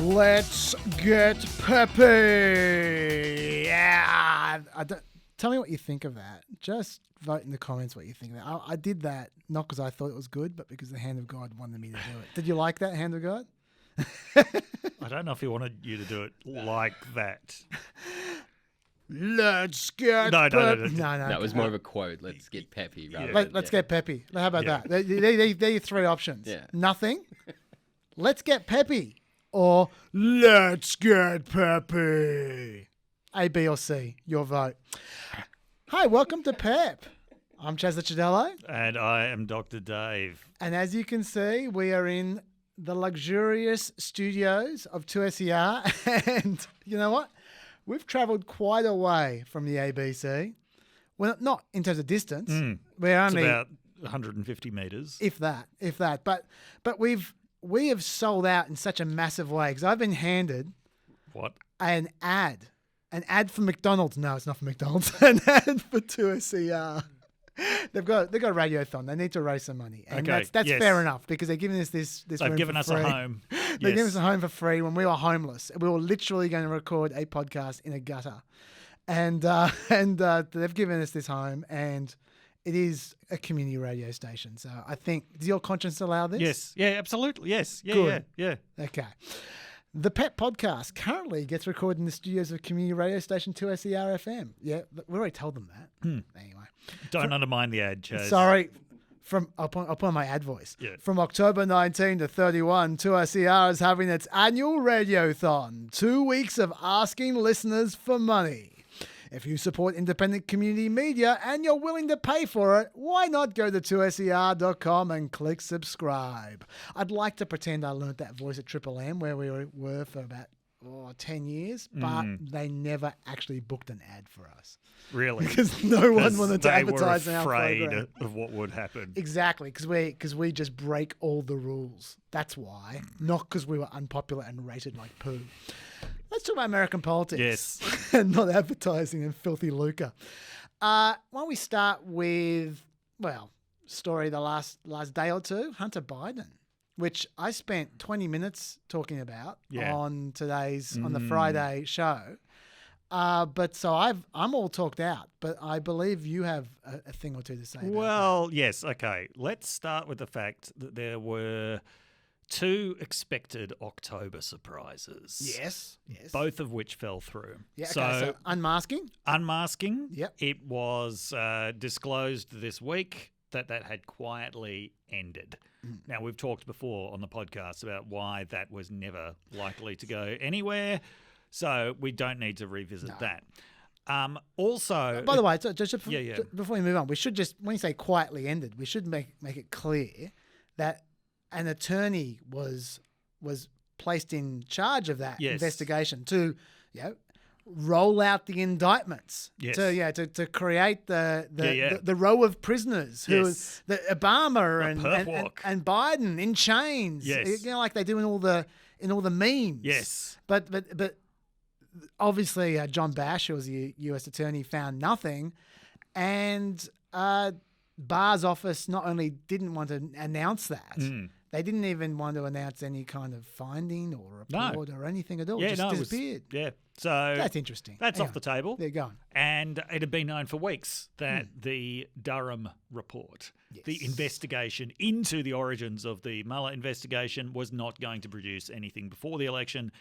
Let's get peppy. Yeah. Tell me what you think of that. Just vote in the comments what you think of that. I did that not because I thought it was good, but because the hand of God wanted me to do it. Did you like that, hand of God? I don't know if he wanted you to do it like that. Let's get No. That was more of a quote. Let's get peppy. Let's get peppy. How about that? They're your three options. Yeah. Nothing. Let's get peppy. Or let's get peppy. A, B, or C. Your vote. Hi, welcome to PEP. I'm Chaz Ciadello. And I am Dr. Dave. And as you can see, we are in the luxurious studios of 2SER. And you know what? We've travelled quite a way from the ABC. Well, not in terms of distance. We're only it's about 150 metres. If that. But we have sold out in such a massive way because I've been handed What? an ad for McDonald's. No, it's not for McDonald's. An ad for 2SER. They've got a radiothon. They need to raise some money, and Okay, that's yes. fair enough because they're giving us this. They've room given for us free. a home. They're giving us a home for free when we were homeless. We were literally going to record a podcast in a gutter, and they've given us this home, and it is a community radio station. So I think, does your conscience allow this? Yes. Yeah, absolutely. Yes. Yeah, Good. yeah. Okay. The PEP podcast currently gets recorded in the studios of community radio station 2SER FM. Yeah, we already told them that. Anyway. Don't undermine the ad, Chaz. Sorry. I'll put on my ad voice. Yeah. From October 19 to 31, 2SER is having its annual radiothon. 2 weeks of asking listeners for money. If you support independent community media and you're willing to pay for it, why not go to 2ser.com and click subscribe? I'd like to pretend I learnt that voice at Triple M where we were for about 10 years, but they never actually booked an ad for us. Really? Because no one wanted to advertise in our afraid program. of what would happen. Exactly, because we just break all the rules. That's why, not because we were unpopular and rated like poo. Let's talk about American politics. Yes. And not advertising and filthy lucre. Why don't we start with, story the last day or two, Hunter Biden, which I spent 20 minutes talking about on the Friday show. So I'm all talked out, but I believe you have a thing or two to say about Well, yes. Okay. Let's start with the fact that there were 2 expected October surprises. Yes. Both of which fell through. Yeah, so unmasking. Yep. It was disclosed this week that had quietly ended. Now, we've talked before on the podcast about why that was never likely to go anywhere, so we don't need to revisit that. Also... By the way, before we move on, we should just, when you say quietly ended, we should make it clear that an attorney was placed in charge of that investigation to, roll out the indictments. Yes. To create the row of prisoners who the Obama and Biden in chains. Yes. Like they do in all the memes. Yes. But obviously John Bash, who was the U.S. attorney, found nothing, and Barr's office not only didn't want to announce that, they didn't even want to announce any kind of finding or report or anything at all. Yeah, it just disappeared. So that's interesting. That's off the table. They're going. And it had been known for weeks that the Durham report, the investigation into the origins of the Mueller investigation, was not going to produce anything before the election,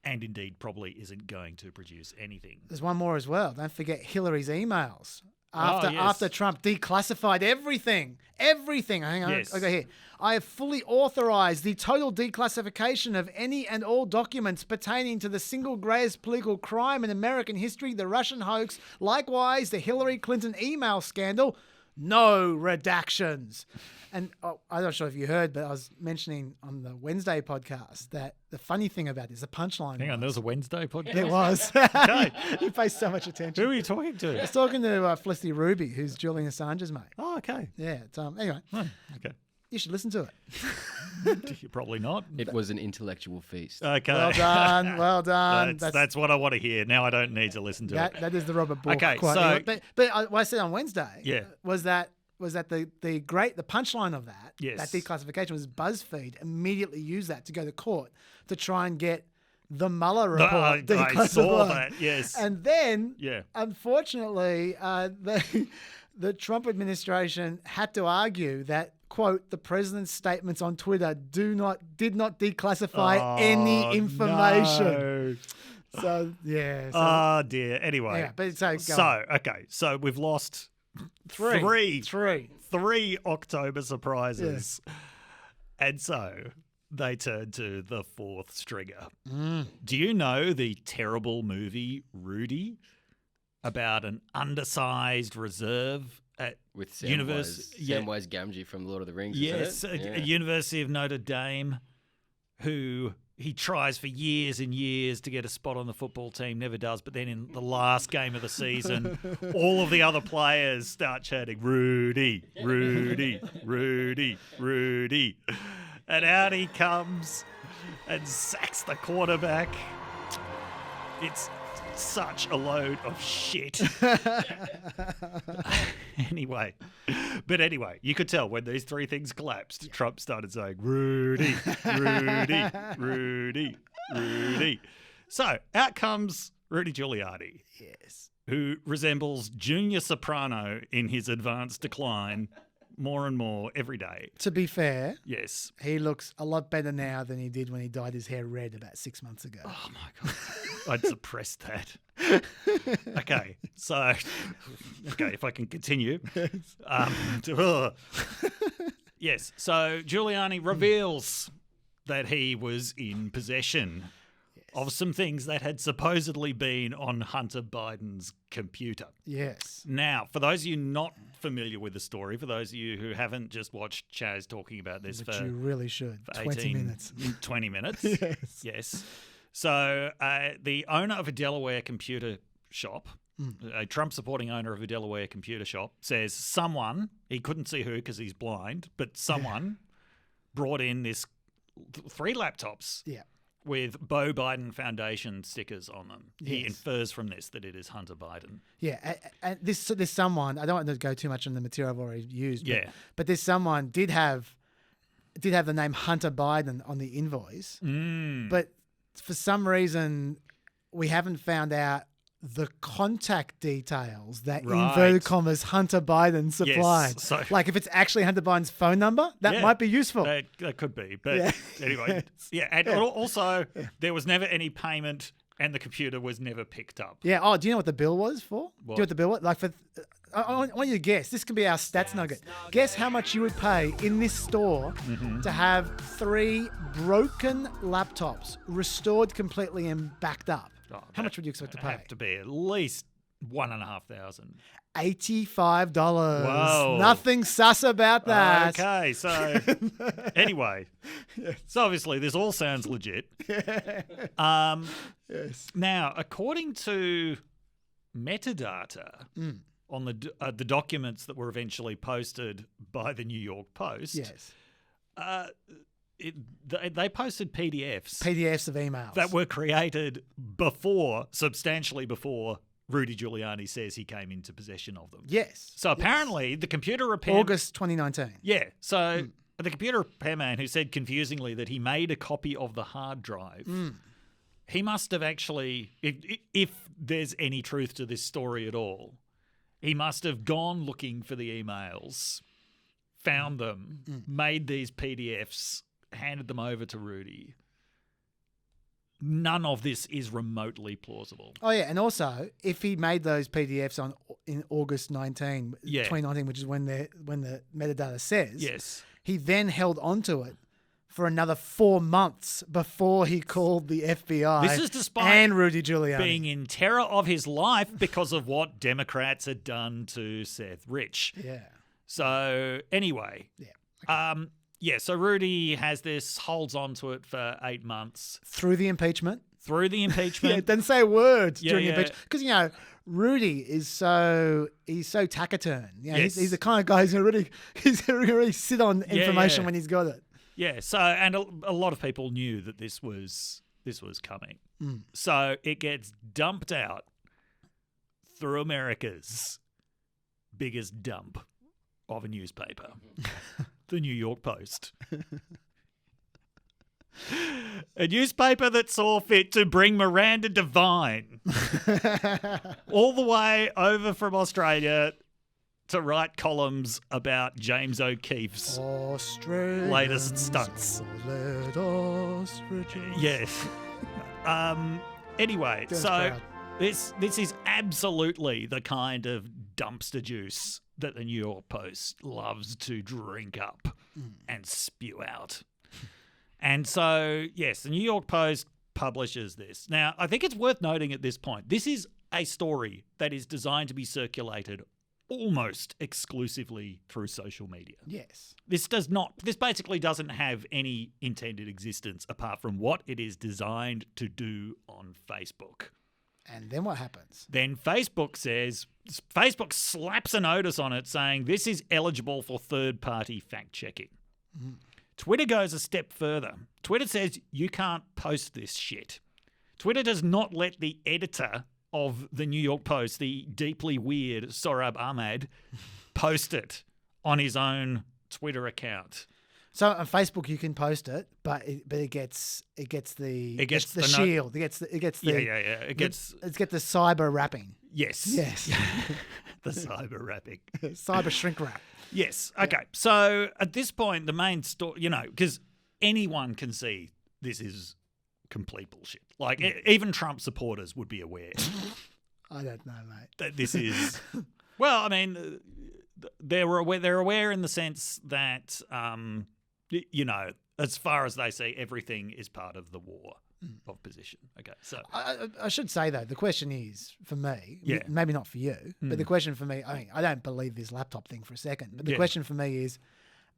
and indeed probably isn't going to produce anything. There's one more as well. Don't forget Hillary's emails. After Trump declassified everything. Hang on, I go here. I have fully authorized the total declassification of any and all documents pertaining to the single greatest political crime in American history, the Russian hoax. Likewise, the Hillary Clinton email scandal. No redactions. And I'm not sure if you heard, but I was mentioning on the Wednesday podcast that the funny thing about this, the punchline. Hang on, there was a Wednesday podcast? There was. Okay. You pay so much attention. Who are you talking to? I was talking to Felicity Ruby, who's Julian Assange's mate. Oh, okay. Yeah. Anyway. Oh, okay. You should listen to it. You're probably not. It was an intellectual feast. Okay. Well done. That's what I want to hear. Now I don't need to listen to it. That is the Robert Bork Okay, quote. so... But what I said on Wednesday was that the punchline of that declassification was BuzzFeed immediately used that to go to court to try and get the Mueller report. I saw that, yes. And then, unfortunately, the Trump administration had to argue that, quote, the president's statements on Twitter did not declassify any information. No. So, yeah. Oh, dear. Anyway. Yeah, but so we've lost three October surprises. Yeah. And so they turn to the fourth stringer. Do you know the terrible movie Rudy about an undersized reserve at with Samwise Gamgee from Lord of the Rings? Yes, a University of Notre Dame, who he tries for years and years to get a spot on the football team, never does. But then in the last game of the season, all of the other players start chanting, Rudy, Rudy, Rudy, Rudy. And out he comes and sacks the quarterback. It's such a load of shit. Anyway, you could tell when these three things collapsed, Trump started saying, Rudy, Rudy, Rudy, Rudy. So out comes Rudy Giuliani. Yes. Who resembles Junior Soprano in his advanced decline more and more every day. To be fair, yes, he looks a lot better now than he did when he dyed his hair red about 6 months ago. Oh, my God. I'd suppressed that. Okay, so, if I can continue. Yes, so Giuliani reveals that he was in possession of some things that had supposedly been on Hunter Biden's computer. Yes. Now, for those of you not familiar with the story, for those of you who haven't just watched Chaz talking about this you really should. 20 minutes. 20 minutes. Yes. Yes. So the owner of a Delaware computer shop, a Trump-supporting owner of a Delaware computer shop, says someone, he couldn't see who because he's blind, but someone brought in this 3 laptops. Yeah. With Beau Biden Foundation stickers on them. Yes. He infers from this that it is Hunter Biden. Yeah, and this someone, I don't want to go too much on the material I've already used, but this someone did have the name Hunter Biden on the invoice, but for some reason we haven't found out the contact details that inverted commas Hunter Biden supplied. Yes, so, like if it's actually Hunter Biden's phone number, that might be useful. That could be. But anyway, and also there was never any payment and the computer was never picked up. Yeah. Oh, do you know what the bill was for? What? Do you know what the bill was? Like I want you to guess. This can be our stats nugget. Guess how much you would pay in this store to have 3 broken laptops restored completely and backed up. How much would you expect to pay? Have to be at least $1,500. $85. Whoa. Nothing sus about that. Okay, so anyway, so obviously this all sounds legit. Yes. Now, according to metadata on the documents that were eventually posted by the New York Post, they posted PDFs of emails that were created substantially before Rudy Giuliani says he came into possession of them. Yes. So apparently the computer repair... August 2019. Yeah. So the computer repairman who said confusingly that he made a copy of the hard drive, he must have actually, if there's any truth to this story at all, he must have gone looking for the emails, found them, made these PDFs, handed them over to Rudy. None of this is remotely plausible. Oh, yeah. And also, if he made those PDFs in August 2019, which is when the metadata says, he then held onto it for another 4 months before he called the FBI this is despite and Rudy Giuliani. Being in terror of his life because of what Democrats had done to Seth Rich. Yeah. So, anyway. Yeah. Okay. So Rudy has this, holds on to it for 8 months. Through the impeachment. It doesn't say a word during the impeachment. Because, Rudy is he's so taciturn. He's the kind of guy who's going to really sit on information when he's got it. Yeah, so, and a lot of people knew that this was coming. So it gets dumped out through America's biggest dump of a newspaper. The New York Post. A newspaper that saw fit to bring Miranda Devine all the way over from Australia to write columns about James O'Keefe's latest stunts. Yes. Anyway, so this is absolutely the kind of dumpster juice that the New York Post loves to drink up and spew out. And so, yes, the New York Post publishes this. Now, I think it's worth noting at this point, this is a story that is designed to be circulated almost exclusively through social media. Yes. This basically doesn't have any intended existence apart from what it is designed to do on Facebook. And then what happens? Then Facebook slaps a notice on it saying this is eligible for third-party fact-checking. Mm. Twitter goes a step further. Twitter says you can't post this shit. Twitter does not let the editor of the New York Post, the deeply weird Sohrab Ahmed, post it on his own Twitter account. So on Facebook you can post it, but it gets the shield. It gets the cyber wrapping. Yes. The cyber wrapping. Cyber shrink wrap. Yes. Okay. Yeah. So at this point, the main story, because anyone can see this is complete bullshit. Like even Trump supporters would be aware. I don't know, mate. That this is. Well, I mean, they're aware in the sense that, as far as they see, everything is part of the war of position. Okay, so I should say though, the question is for me, maybe not for you, but the question for me, I mean, I don't believe this laptop thing for a second, but the question for me is,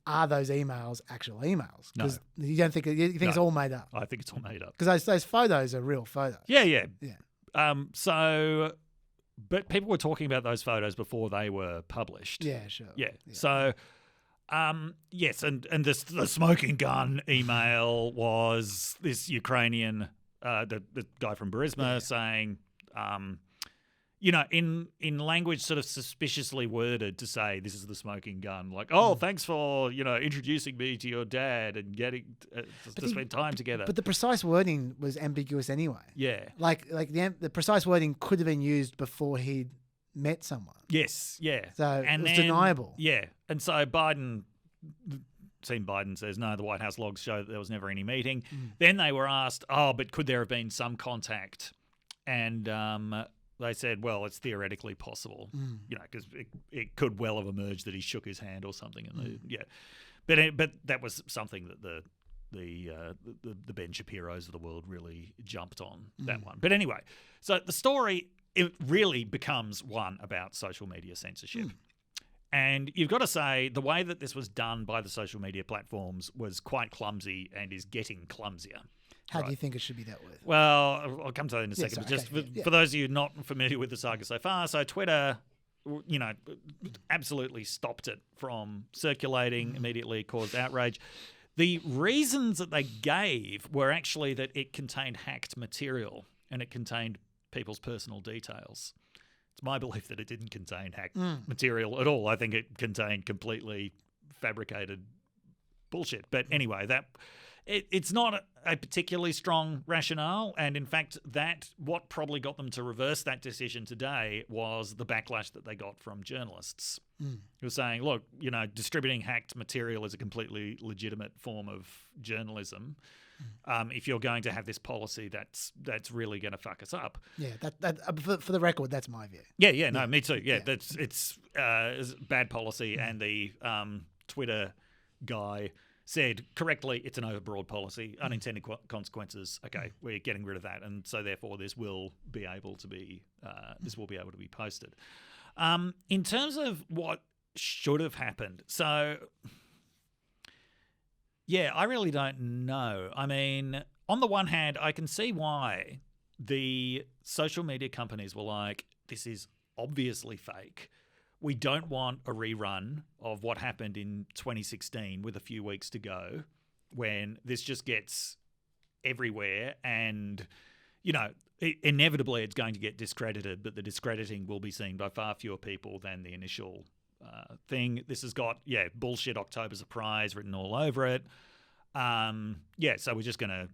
are those emails actual emails? Because you don't think you think it's all made up. I think it's all made up because those photos are real photos. Yeah. But people were talking about those photos before they were published. Yeah, sure. Yeah. So. Yes, and the smoking gun email was this Ukrainian, the guy from Burisma saying, in language sort of suspiciously worded to say this is the smoking gun, like, thanks for introducing me to your dad and getting to spend time together. But the precise wording was ambiguous anyway. Yeah, like the precise wording could have been used before he'd met someone. Yes, yeah. So it was deniable. Yeah. And so Biden says, no, the White House logs show that there was never any meeting. Then they were asked, but could there have been some contact? And they said, well, it's theoretically possible, because it could well have emerged that he shook his hand or something. And but that was something that the Ben Shapiro's of the world really jumped on that one. But anyway, so the story, it really becomes one about social media censorship. And you've got to say the way that this was done by the social media platforms was quite clumsy and is getting clumsier. How do you think it should be dealt with? Well, I'll come to that in a second. But for those of you not familiar with the saga so far, so Twitter, absolutely stopped it from circulating immediately, caused outrage. The reasons that they gave were actually that it contained hacked material and it contained people's personal details. It's my belief that it didn't contain hacked material at all. I think it contained completely fabricated bullshit. But anyway, it's not a particularly strong rationale. And in fact, what probably got them to reverse that decision today was the backlash that they got from journalists who were saying, look, distributing hacked material is a completely legitimate form of journalism. If you're going to have this policy, that's really going to fuck us up. Yeah, that for the record, that's my view. Yeah, no, me too. Yeah. It's bad policy, and the Twitter guy said correctly, it's an overbroad policy, unintended consequences. Okay, we're getting rid of that, and so therefore this will be able to be posted. In terms of what should have happened, so. Yeah, I really don't know. I mean, on the one hand, I can see why the social media companies were like, this is obviously fake. We don't want a rerun of what happened in 2016 with a few weeks to go when this just gets everywhere and, inevitably it's going to get discredited, but the discrediting will be seen by far fewer people than the initial thing. This has got, bullshit October surprise written all over it. So we're just going to,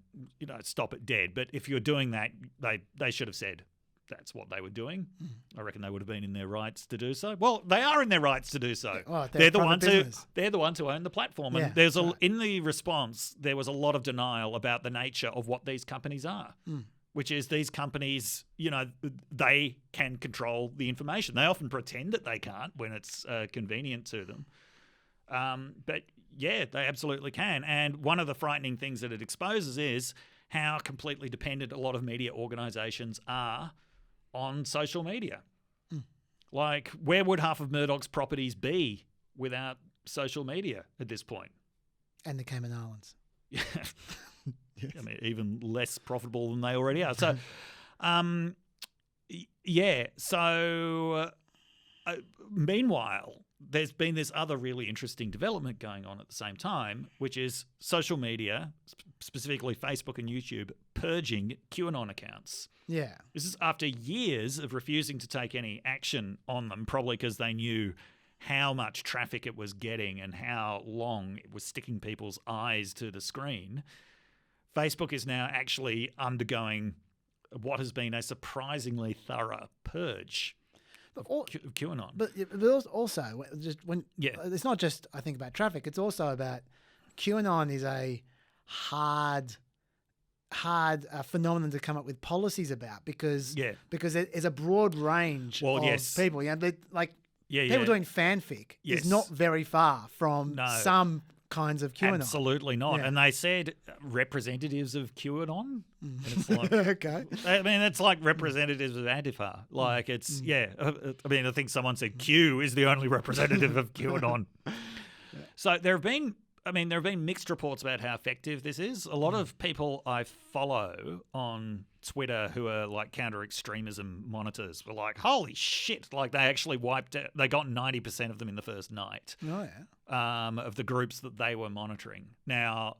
stop it dead. But if you're doing that, they should have said that's what they were doing. I reckon they would have been in their rights to do so. Well, they are in their rights to do so. Well, they're the ones who own the platform. And in the response, there was a lot of denial about the nature of what these companies are. Which is these companies, they can control the information. They often pretend that they can't when it's convenient to them. But yeah, they absolutely can. And one of the frightening things that it exposes is how completely dependent a lot of media organisations are on social media. Like, where would half of Murdoch's properties be without social media at this point? And the Cayman Islands. Yeah. Yes. I mean, even less profitable than they already are. So, meanwhile, there's been this other really interesting development going on at the same time, which is social media, specifically Facebook and YouTube, purging QAnon accounts. Yeah. This is after years of refusing to take any action on them, probably because they knew how much traffic it was getting and how long it was sticking people's eyes to the screen. Facebook is now actually undergoing what has been a surprisingly thorough purge of QAnon. But also, it's not just, I think, about traffic. It's also about QAnon is a hard phenomenon to come up with policies about because there's a broad range of people. People doing fanfic is not very far from some kinds of QAnon. Absolutely not. Yeah. And they said representatives of QAnon. And it's like, okay. I mean, it's like representatives of Antifa. Like, it's, I mean, I think someone said Q is the only representative of QAnon. So there have been mixed reports about how effective this is. A lot of people I follow on Twitter who are like counter-extremism monitors were like, holy shit, like they actually they got 90% of them in the first night of the groups that they were monitoring. Now,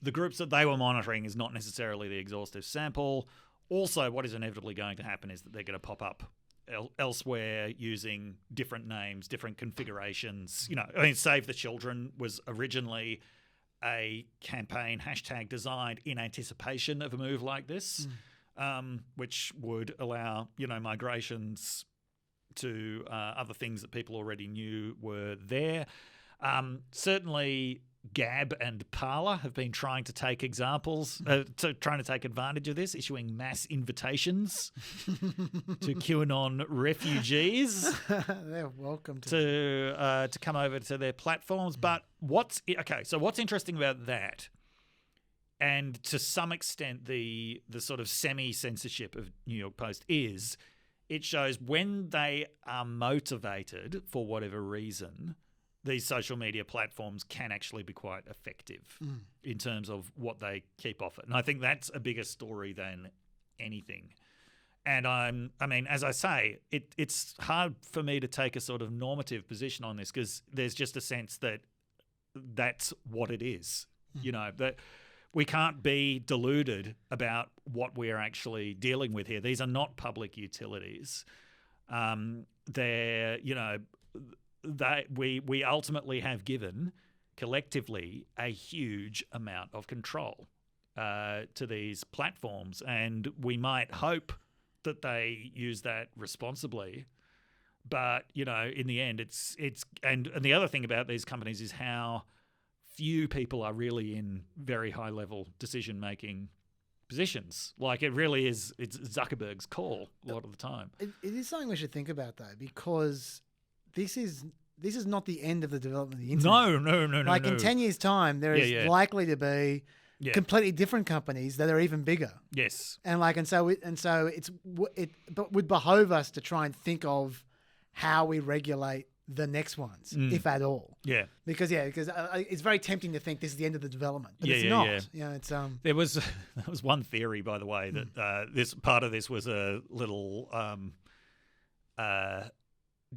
the groups that they were monitoring is not necessarily the exhaustive sample. Also, what is inevitably going to happen is that they're going to pop up elsewhere using different names, different configurations. Save the Children was originally a campaign hashtag designed in anticipation of a move like this, which would allow, migrations to other things that people already knew were there. Certainly Gab and Parler have been trying to take trying to take advantage of this, issuing mass invitations to QAnon refugees. They're welcome to come over to their platforms. But what's interesting about that, and to some extent the sort of semi-censorship of New York Post, is it shows when they are motivated for whatever reason, these social media platforms can actually be quite effective in terms of what they keep off it. And I think that's a bigger story than anything. And as I say, it's hard for me to take a sort of normative position on this because there's just a sense that that's what it is. That we can't be deluded about what we're actually dealing with here. These are not public utilities. They're, we ultimately have given collectively a huge amount of control to these platforms, and we might hope that they use that responsibly. But in the end, it's and the other thing about these companies is how few people are really in very high level decision making positions. Like, it really is, it's Zuckerberg's call a lot of the time. It is something we should think about though, because this is not the end of the development of the internet. No. Like, in 10 years' time, there is likely to be completely different companies that are even bigger. Yes. And so it would behoove us to try and think of how we regulate the next ones, if at all. Yeah. Because it's very tempting to think this is the end of the development, but it's not. Yeah. It's There was one theory, by the way, that this part of this was a little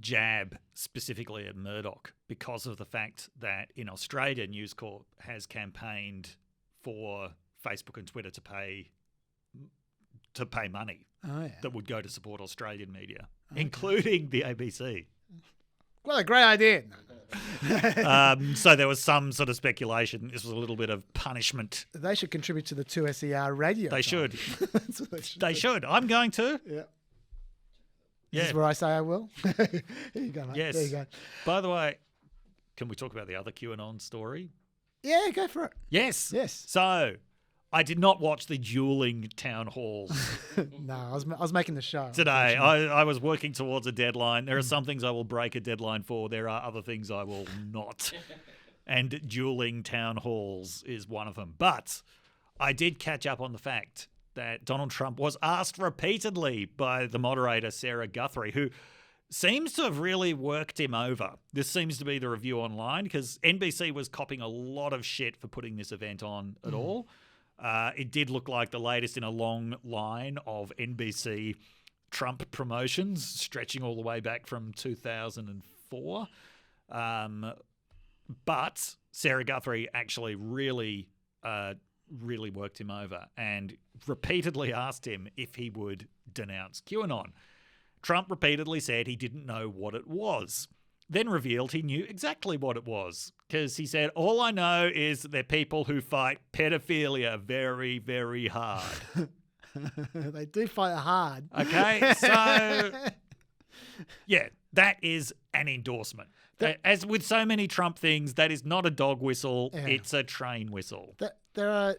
jab specifically at Murdoch because of the fact that in Australia, News Corp has campaigned for Facebook and Twitter to pay money that would go to support Australian media, including the ABC. What a great idea. So there was some sort of speculation. This was a little bit of punishment. They should contribute to the 2SER radio. They should. They should. I'm going to. Yeah. Yeah. This is where I say I will. Here you go, mate. Yes. There you go. By the way, can we talk about the other QAnon story? Yeah, go for it. Yes. Yes. So, I did not watch the dueling town halls. No, I was making the show. Today, I was working towards a deadline. There are some things I will break a deadline for. There are other things I will not. And dueling town halls is one of them. But I did catch up on the fact that Donald Trump was asked repeatedly by the moderator, Sarah Guthrie, who seems to have really worked him over. This seems to be the review online because NBC was copping a lot of shit for putting this event on at all. It did look like the latest in a long line of NBC Trump promotions stretching all the way back from 2004. But Sarah Guthrie actually really worked him over and repeatedly asked him if he would denounce QAnon. Trump repeatedly said he didn't know what it was, then revealed he knew exactly what it was because he said, all I know is they're people who fight pedophilia very, very hard. They do fight hard. Okay, so yeah, that is an endorsement. As with so many Trump things, that is not a dog whistle, it's a train whistle. There are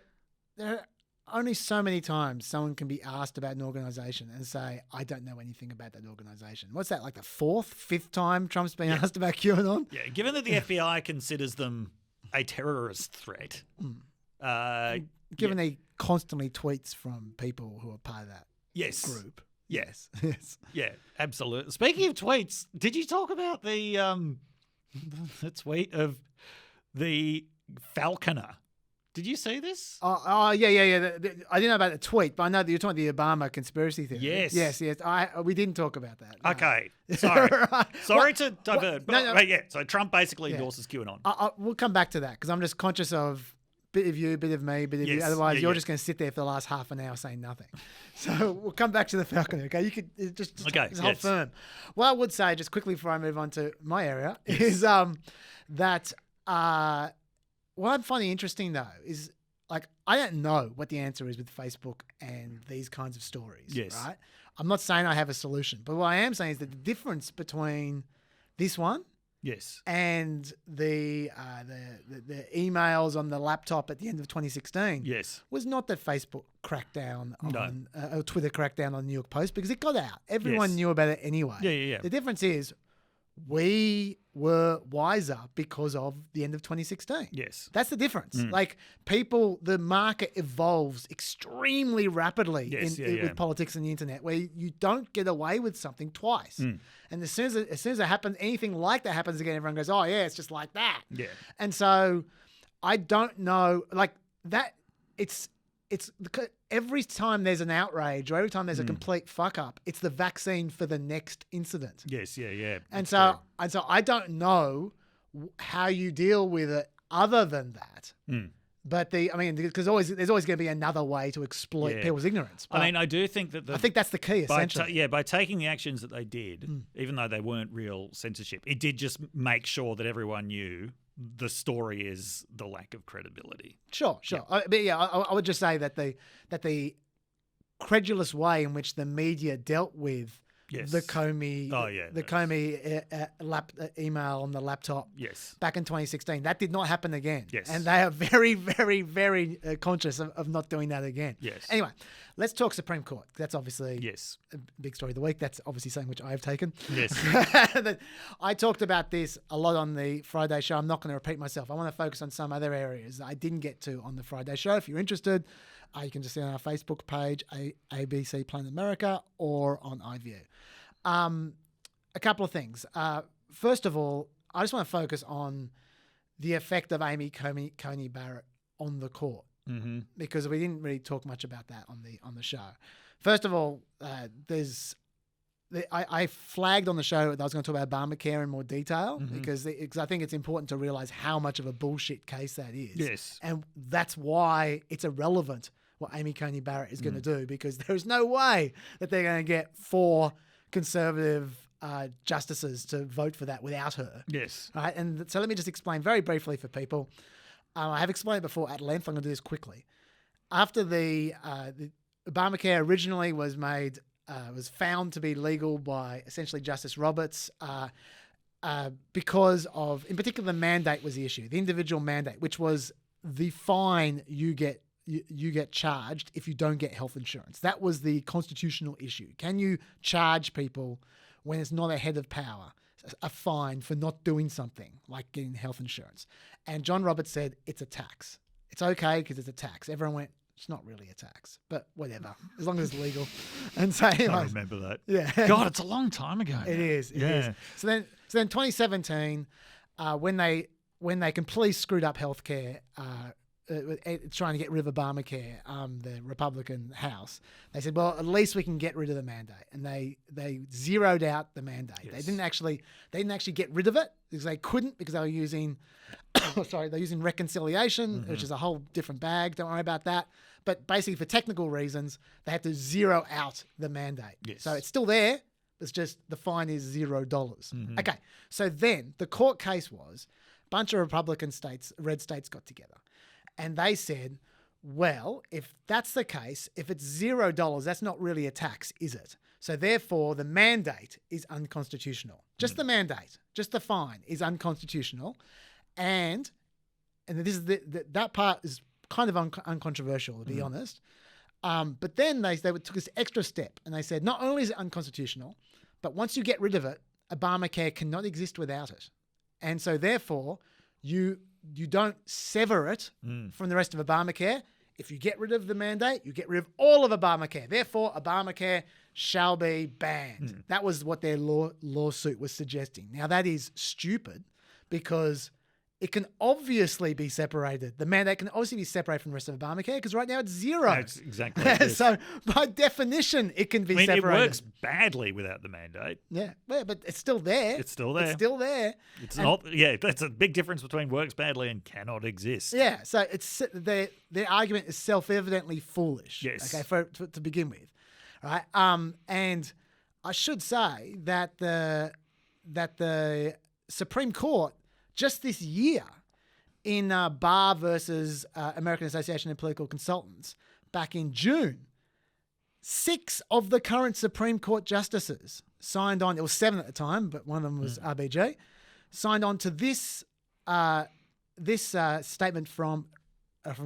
only so many times someone can be asked about an organisation and say, I don't know anything about that organisation. What's that, like the fourth, fifth time Trump's been asked about QAnon? Yeah, given that the FBI considers them a terrorist threat. Given he constantly tweets from people who are part of that group. Yes. Yes. Yeah, absolutely. Speaking of tweets, did you talk about the tweet of the Falconer? Did you see this? Yeah. I didn't know about the tweet, but I know that you're talking about the Obama conspiracy theory. Yes. We didn't talk about that. No. Okay. Sorry. Right. Sorry to divert. No. So Trump basically endorses QAnon. We'll come back to that because I'm just conscious of bit of you, bit of me, bit of you. Otherwise, you're just going to sit there for the last half an hour saying nothing. So we'll come back to the Falconer. Okay, you could just hold firm. What I would say, just quickly before I move on to my area, is that what I'm finding interesting though is like I don't know what the answer is with Facebook and these kinds of stories. Yes. Right. I'm not saying I have a solution, but what I am saying is that the difference between this one. Yes. And the emails on the laptop at the end of 2016 was not that Facebook cracked down on or Twitter cracked down on the New York Post because it got out. Everyone knew about it anyway. Yeah. The difference is we were wiser because of the end of 2016. Yes. That's the difference. Like the market evolves extremely rapidly with politics and the internet where you don't get away with something twice. And as soon as it happens, anything like that happens again, everyone goes, oh yeah, it's just like that. Yeah. And so I don't know, like that it's every time there's an outrage or every time there's a complete fuck up, it's the vaccine for the next incident. Yes, yeah. And so I don't know how you deal with it other than that. But because there's always going to be another way to exploit people's ignorance. But I do think that I think that's the key, essentially. By taking the actions that they did, even though they weren't real censorship, it did just make sure that everyone knew the story is the lack of credibility. Sure. Yeah. I would just say that the credulous way in which the media dealt with the Comey, email on the laptop back in 2016, that did not happen again. Yes. And they are very, very, very conscious of not doing that again. Yes. Anyway, let's talk Supreme Court. That's obviously a big story of the week. That's obviously something which I have taken. Yes. I talked about this a lot on the Friday show. I'm not going to repeat myself. I want to focus on some other areas that I didn't get to on the Friday show. If you're interested, you can just see on our Facebook page, ABC Planet America, or on iView. A couple of things. First of all, I just want to focus on the effect of Amy Coney Barrett on the court, because we didn't really talk much about that on the show. First of all, I flagged on the show that I was going to talk about Obamacare in more detail because I think it's important to realize how much of a bullshit case that is. Yes. And that's why it's irrelevant what Amy Coney Barrett is going to do, because there's no way that they're going to get 4 conservative justices to vote for that without her. Yes. Right. And so let me just explain very briefly for people. I have explained it before at length. I'm going to do this quickly. After the Obamacare originally was found to be legal by essentially Justice Roberts because of, in particular, the mandate was the issue, the individual mandate, which was the fine you get charged if you don't get health insurance. That was the constitutional issue. Can you charge people when it's not a head of power a fine for not doing something like getting health insurance? And John Roberts said it's a tax. It's okay because it's a tax. Everyone went, it's not really a tax, but whatever, as long as it's legal. And so anyways, I remember that. Yeah. God, it's a long time ago. It is. So then 2017, when they completely screwed up healthcare, trying to get rid of Obamacare, the Republican House, they said, well, at least we can get rid of the mandate. And they zeroed out the mandate. Yes. They didn't actually get rid of it because they couldn't, because they were using they're using reconciliation, which is a whole different bag. Don't worry about that. But basically, for technical reasons, they had to zero out the mandate. Yes. So it's still there. It's just the fine is $0. Okay. So then the court case was a bunch of Republican states, red states got together. And they said, well, if that's the case, if it's $0, that's not really a tax, is it? So therefore, the mandate is unconstitutional. Just the mandate, just the fine is unconstitutional. And this is that part is kind of uncontroversial, to be honest. But then they took this extra step and they said, not only is it unconstitutional, but once you get rid of it, Obamacare cannot exist without it. And so therefore, you don't sever it from the rest of Obamacare. If you get rid of the mandate, you get rid of all of Obamacare. Therefore, Obamacare shall be banned. That was what their lawsuit was suggesting. Now, that is stupid because it can obviously be separated. The mandate can obviously be separated from the rest of Obamacare because right now it's zero. That's exactly like this. So by definition, it can be separated. It works badly without the mandate. Yeah, but it's still there. It's still there. It's still there. It's not. Yeah, that's a big difference between works badly and cannot exist. Yeah, so it's their argument is self-evidently foolish. Yes. Okay, to begin with, right? And I should say that the Supreme Court just this year in Barr versus American Association of Political Consultants back in June, 6 of the current Supreme Court justices signed on. It was 7 at the time, but one of them was RBG. Signed on to this statement from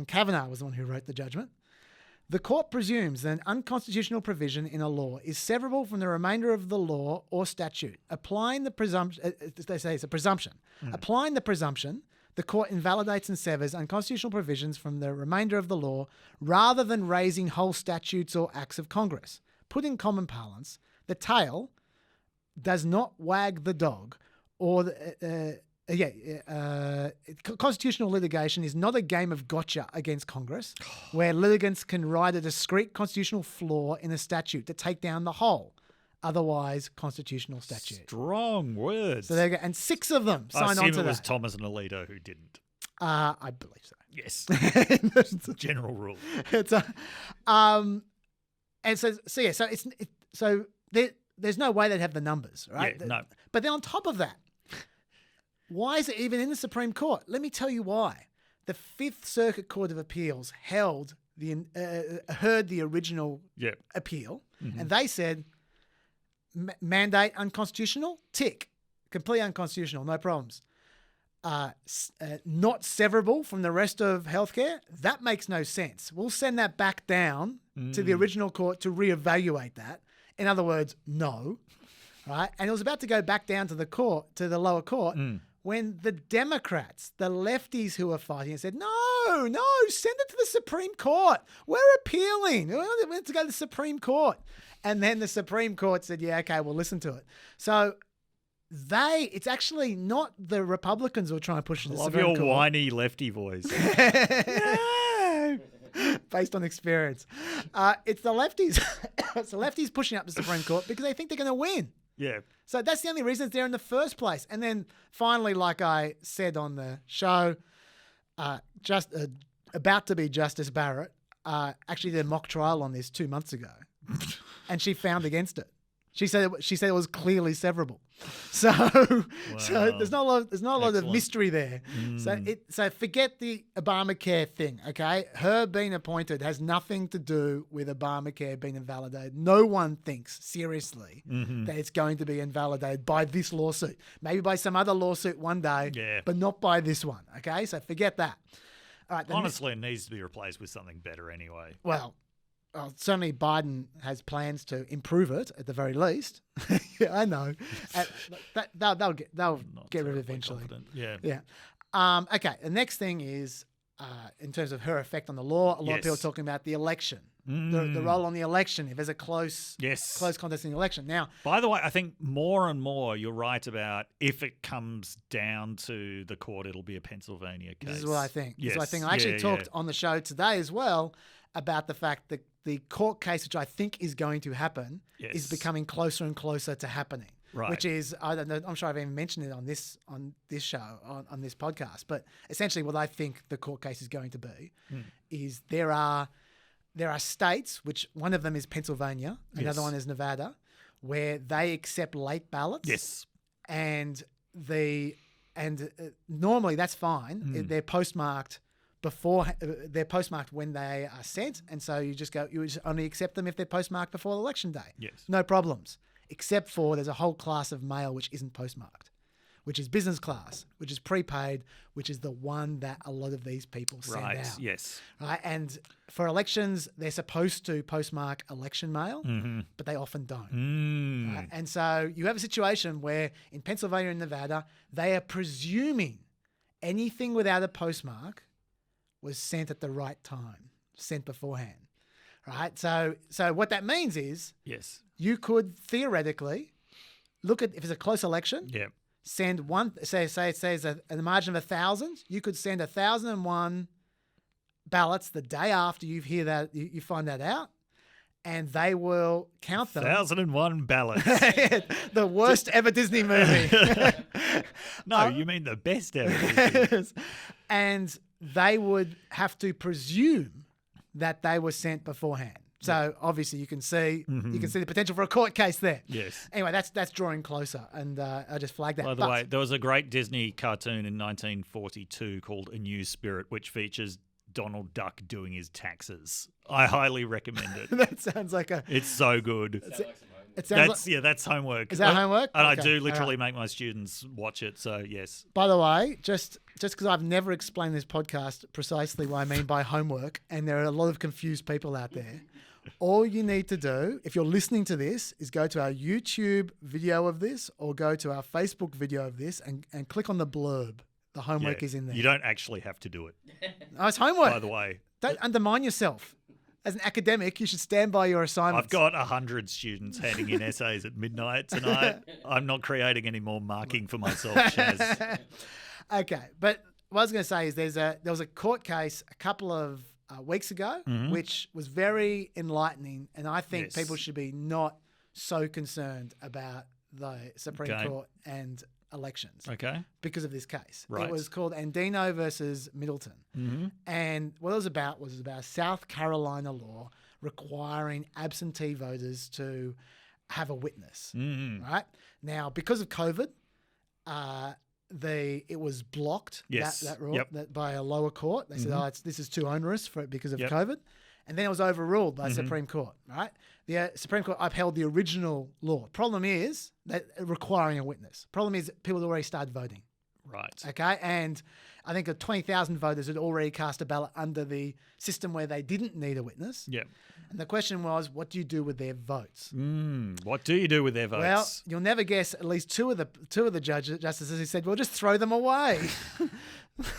Kavanaugh, was the one who wrote the judgment. The court presumes that an unconstitutional provision in a law is severable from the remainder of the law or statute. Applying the presumption, they say it's a presumption. Applying the presumption, the court invalidates and severs unconstitutional provisions from the remainder of the law rather than raising whole statutes or acts of Congress. Put in common parlance, the tail does not wag the dog, or constitutional litigation is not a game of gotcha against Congress, where litigants can ride a discrete constitutional flaw in a statute to take down the whole, otherwise constitutional statute. Strong words. So there you go. And 6 of them signed on to that. I assume it was Thomas and Alito who didn't. I believe so. Yes. It's a general rule. It's there's no way they'd have the numbers, right? Yeah, no. But then on top of that, why is it even in the Supreme Court? Let me tell you why. The Fifth Circuit Court of Appeals heard the original appeal, and they said, mandate unconstitutional? Tick. Completely unconstitutional, no problems. Not severable from the rest of healthcare? That makes no sense. We'll send that back down to the original court to reevaluate that. In other words, no. Right? And it was about to go back down to the lower court, when the Democrats, the lefties who were fighting, said, no, send it to the Supreme Court. We're appealing. We want to go to the Supreme Court. And then the Supreme Court said, yeah, okay, we'll listen to it. So it's actually not the Republicans who are trying to push the Supreme Court. Love your whiny lefty voice. No. Based on experience. It's the lefties. It's the lefties pushing up the Supreme Court because they think they're going to win. Yeah. So that's the only reason it's there in the first place. And then finally, like I said on the show, about to be Justice Barrett actually did a mock trial on this 2 months ago. And she found against it. She said it was clearly severable. So there's not a lot of mystery there. So forget the Obamacare thing, okay? Her being appointed has nothing to do with Obamacare being invalidated. No one thinks seriously that it's going to be invalidated by this lawsuit. Maybe by some other lawsuit one day, but not by this one, okay? So forget that. All right, honestly, it needs to be replaced with something better anyway. Well, certainly Biden has plans to improve it at the very least. Yeah, I know. They'll get rid of it eventually. Confident. Yeah. Yeah. Okay. The next thing is in terms of her effect on the law. A lot of people are talking about the election, the role on the election. If there's a close contest in the election. Now, by the way, I think more and more you're right about if it comes down to the court, it'll be a Pennsylvania case. This is what I think. Yes. I actually talked on the show today as well about the fact that the court case, which I think is going to happen, is becoming closer and closer to happening. Right. Which is, I don't know, I'm sure I've even mentioned it on this show, on this podcast. But essentially, what I think the court case is going to be is there are states, which one of them is Pennsylvania, another one is Nevada, where they accept late ballots. Yes. And normally that's fine. They're postmarked they're postmarked when they are sent, and so you just only accept them if they're postmarked before election day. Yes. No problems. Except for there's a whole class of mail which isn't postmarked, which is business class, which is prepaid, which is the one that a lot of these people send out. Yes. Right. And for elections, they're supposed to postmark election mail, but they often don't. Right? And so you have a situation where in Pennsylvania and Nevada, they are presuming anything without a postmark was sent at the right time, sent beforehand. Right. So what that means is you could theoretically look at if it's a close election. Yeah. Send one. Say it says in the margin of 1,000. You could send 1,001 ballots the day after you you find that out, and they will count them. 1,001 ballots. The worst ever Disney movie. No, you mean the best ever. And they would have to presume that they were sent beforehand. So obviously you can see the potential for a court case there. Yes. Anyway, that's drawing closer, and I just flagged that. By the way, there was a great Disney cartoon in 1942 called A New Spirit, which features Donald Duck doing his taxes. I highly recommend it. That sounds like It's so good. That's homework. Is that homework? And okay. I do literally make my students watch it. So yes. By the way, just because I've never explained this podcast precisely what I mean by homework, and there are a lot of confused people out there. All you need to do, if you're listening to this, is go to our YouTube video of this or go to our Facebook video of this and click on the blurb. The homework is in there. You don't actually have to do it. Oh, it's homework. By the way. Don't undermine yourself. As an academic, you should stand by your assignments. I've got 100 students handing in essays at midnight tonight. I'm not creating any more marking for myself, Shaz. Okay, but what I was going to say is there was a court case a couple of weeks ago, which was very enlightening, and I think people should be not so concerned about the Supreme Court and elections because of this case. Right. It was called Andino versus Middleton. And what it was about a South Carolina law requiring absentee voters to have a witness. Right? Now, because of COVID, it was blocked, that rule by a lower court. They said, this is too onerous because of COVID. And then it was overruled by the Supreme Court, right? The Supreme Court upheld the original law. Problem is that requiring a witness. Problem is people had already started voting. Right. Okay. And I think 20,000 voters had already cast a ballot under the system where they didn't need a witness. Yep. And the question was, what do you do with their votes? What do you do with their votes? Well, you'll never guess. At least two of the justices who said, "Well, just throw them away."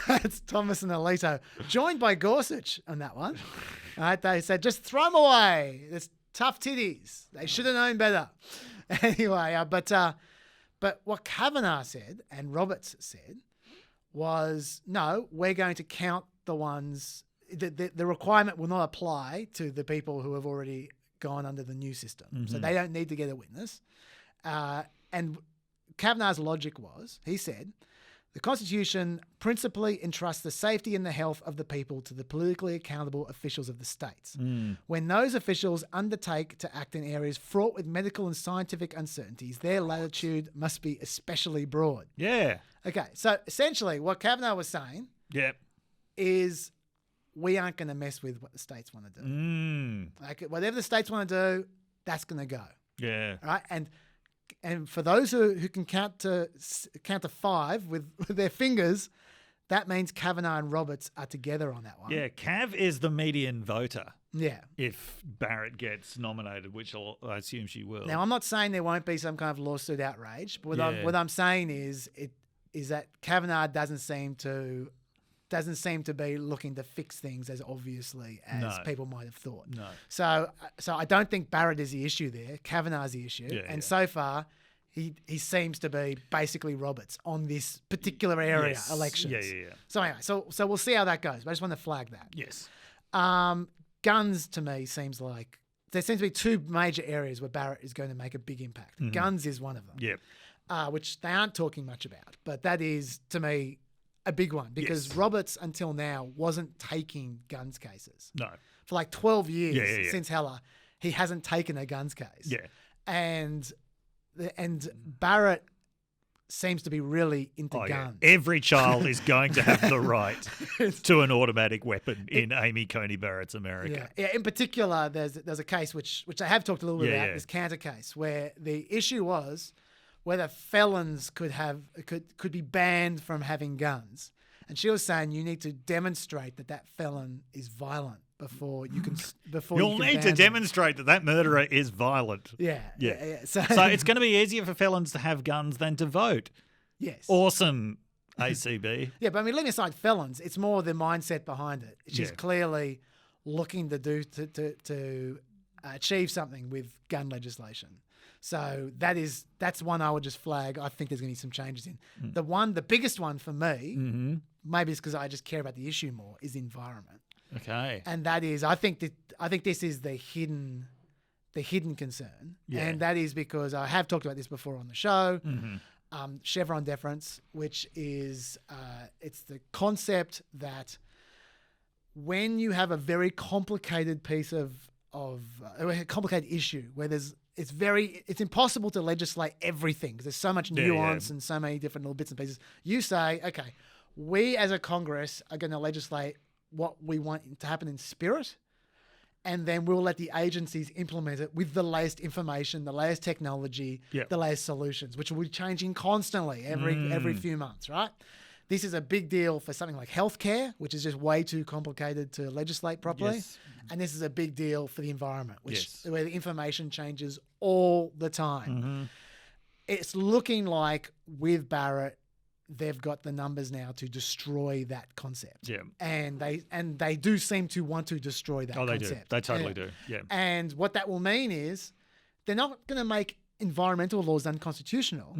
That's Thomas and Alito, joined by Gorsuch on that one. All right, they said, "Just throw them away. It's tough titties. They should have known better." Anyway, but what Kavanaugh said and Roberts said was, no, we're going to count the ones. The requirement will not apply to the people who have already gone under the new system. So they don't need to get a witness. And Kavanaugh's logic was, he said, The Constitution principally entrusts the safety and the health of the people to the politically accountable officials of the states. When those officials undertake to act in areas fraught with medical and scientific uncertainties, their latitude must be especially broad. Yeah. Okay, so essentially what Kavanaugh was saying is we aren't going to mess with what the states want to do. Like, whatever the states want to do, that's going to go. Yeah. Right? And for those who can count to 5 with their fingers, that means Kavanaugh and Roberts are together on that one. Yeah, Cav is the median voter. Yeah. If Barrett gets nominated, which I assume she will. Now, I'm not saying there won't be some kind of lawsuit outrage, but what I'm saying is that Kavanaugh doesn't seem to be looking to fix things as obviously as people might have thought. No. So I don't think Barrett is the issue there. Kavanaugh's the issue. So far, he seems to be basically Roberts on this particular area, elections. Yeah. So anyway, so we'll see how that goes. But I just want to flag that. Yes. Guns, to me, seems like there seems to be 2 major areas where Barrett is going to make a big impact. Guns is one of them. Yep. Which they aren't talking much about. But that is, to me, a big one because Roberts until now wasn't taking guns cases. No. For like 12 years since Heller, he hasn't taken a guns case. Yeah. And Barrett seems to be really into guns. Yeah. Every child is going to have the right to an automatic weapon in Amy Coney Barrett's America. Yeah. In particular, there's a case which I have talked a little bit about, this Cantor case, where the issue was whether felons could be banned from having guns. And she was saying you need to demonstrate that felon is violent before you can You'll need to demonstrate that murderer is violent. Yeah. So it's going to be easier for felons to have guns than to vote. Yes. Awesome, ACB. Yeah, but I mean, leaving aside felons, it's more the mindset behind it. She's clearly looking to achieve something with gun legislation. So that's one I would just flag. I think there's going to be some changes in. The biggest one for me, maybe it's because I just care about the issue more, is the environment. Okay. And that is, I think this is the hidden concern, and that is because I have talked about this before on the show. Chevron deference, which is it's the concept that when you have a very complicated piece of a complicated issue where it's impossible to legislate everything because there's so much nuance and so many different little bits and pieces. You say, okay, we as a Congress are going to legislate what we want to happen in spirit, and then we'll let the agencies implement it with the latest information, the latest technology, the latest solutions, which will be changing constantly every few months, right? This is a big deal for something like healthcare, which is just way too complicated to legislate properly. Yes. And this is a big deal for the environment, where the information changes all the time. It's looking like with Barrett, they've got the numbers now to destroy that concept. Yeah. And they do seem to want to destroy that concept. They do. They totally do. Yeah. And what that will mean is they're not going to make environmental laws unconstitutional.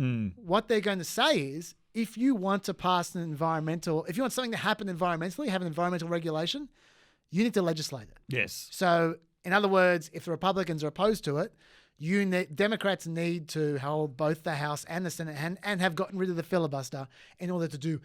What they're going to say is, if you want to pass if you want something to happen environmentally, have an environmental regulation, you need to legislate it. Yes. So, in other words, if the Republicans are opposed to it, Democrats need to hold both the House and the Senate and have gotten rid of the filibuster in order to do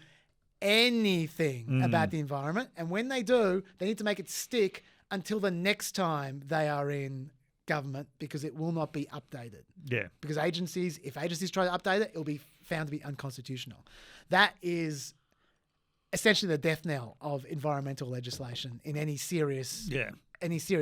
anything about the environment. And when they do, they need to make it stick until the next time they are in government, because it will not be updated. Yeah. Because if agencies try to update it, it'll be found to be unconstitutional. That is essentially the death knell of environmental legislation in any serious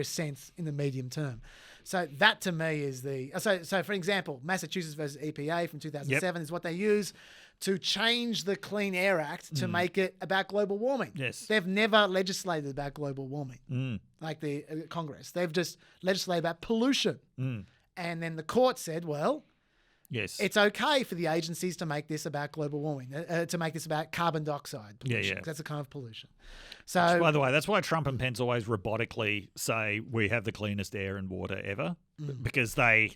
sense in the medium term. So that to me is so for example, Massachusetts versus EPA from 2007 is what they use to change the Clean Air Act to make it about global warming. Yes. They've never legislated about global warming like the Congress. They've just legislated about pollution. And then the court said, well, yes, it's okay for the agencies to make this about global warming, to make this about carbon dioxide pollution. That's a kind of pollution. So, by the way, that's why Trump and Pence always robotically say we have the cleanest air and water ever, because they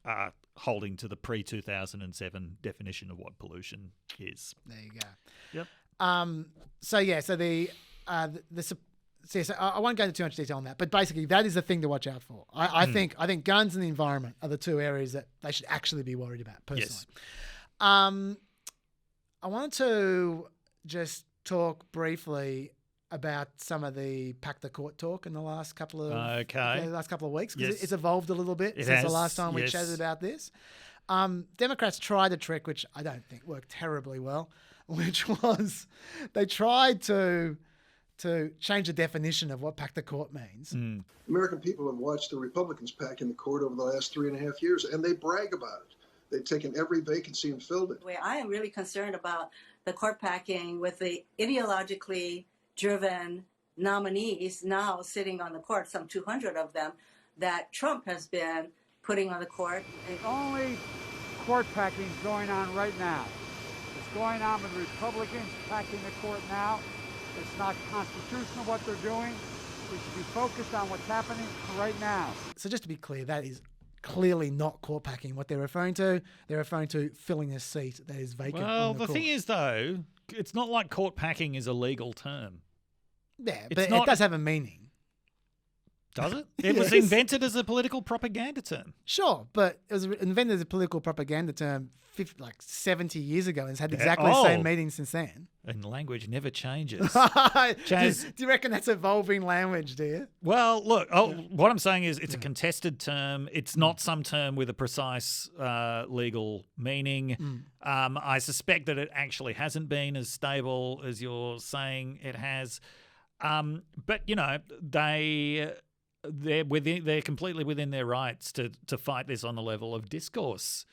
are holding to the pre-2007 definition of what pollution is. There you go. Yep. So I won't go into too much detail on that, but basically that is the thing to watch out for. I think guns and the environment are the two areas that they should actually be worried about personally. Yes. I wanted to just talk briefly about some of the pack the court talk in the last couple of weeks, because it's evolved a little bit since the last time we chatted about this. Democrats tried a trick which I don't think worked terribly well, which was they tried to change the definition of what pack the court means. American people have watched the Republicans pack in the court over the last 3.5 years, and they brag about it. They've taken every vacancy and filled it. I am really concerned about the court packing with the ideologically driven nominees now sitting on the court, some 200 of them, that Trump has been putting on the court. The only court packing is going on right now. It's going on with Republicans packing the court now. It's not constitutional what they're doing. We should be focused on what's happening right now. So just to be clear, that is clearly not court packing. What they're referring to filling a seat that is vacant. Well, the thing is, though, it's not like court packing is a legal term. Yeah, but it does have a meaning. Does it? It was invented as a political propaganda term. Sure, but it was invented as a political propaganda term 70 years ago, and it's had exactly the same meaning since then. And language never changes. Do you reckon that's evolving language, do you? Well, look, what I'm saying is it's a contested term. It's not some term with a precise legal meaning. I suspect that it actually hasn't been as stable as you're saying it has. But, you know, they're completely within their rights to fight this on the level of discourse.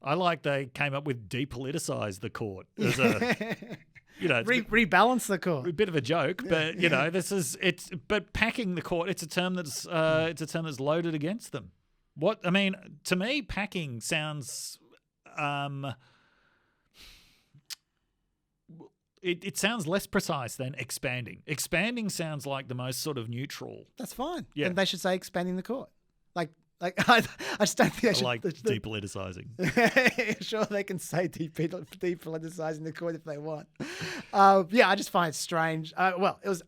I like they came up with depoliticize the court as a, you know, rebalance the court. A bit of a joke, but you know, but packing the court, it's a term that's loaded against them. To me, packing sounds It sounds less precise than expanding. Expanding sounds like the most sort of neutral. That's fine. Yeah. And they should say expanding the court. I just don't think they should. I like depoliticizing. Sure, they can say depoliticizing the court if they want. I just find it strange. It was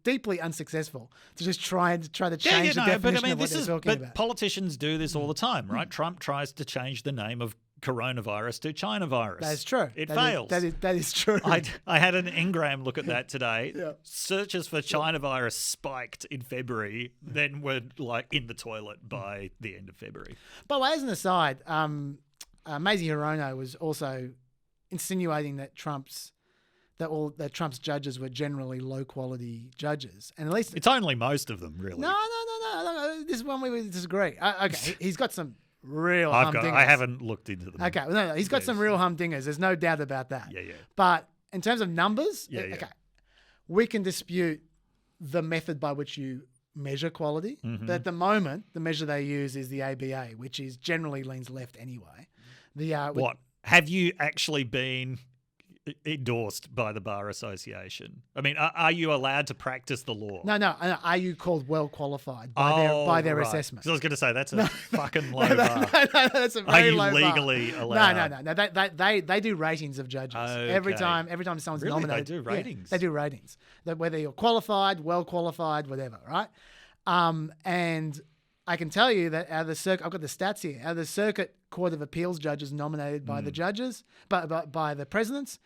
deeply unsuccessful to just try to change the definition of what they're talking about. Politicians do this all the time, right? Trump tries to change the name of coronavirus to China virus. That's true. It fails. That is true. I had an Ngram look at that today. Yeah. Searches for China virus spiked in February, then were like in the toilet by the end of February. By the way, as an aside, Mazie Hirono was also insinuating that Trump's judges were generally low quality judges, and at least it's only most of them, really. No. This is one we would disagree. Okay, he's got some real humdingers. I haven't looked into them. Okay, no, he's got some real humdingers. There's no doubt about that. Yeah. But in terms of numbers, okay, we can dispute the method by which you measure quality. Mm-hmm. But at the moment, the measure they use is the ABA, which is generally leans left anyway. What? Have you actually been endorsed by the Bar Association? I mean, are you allowed to practice the law? No. Are you called well qualified by their assessment? So I was going to say that's a fucking low bar. No, that's a very low bar. Are you legally allowed? No. They do ratings of judges. Okay. Every time someone's nominated. They do ratings? Yeah, they do ratings. Whether you're qualified, well qualified, whatever, right? And I can tell you that out of the circuit, I've got the stats here, out of the Circuit Court of Appeals judges nominated by the judges, by the presidents,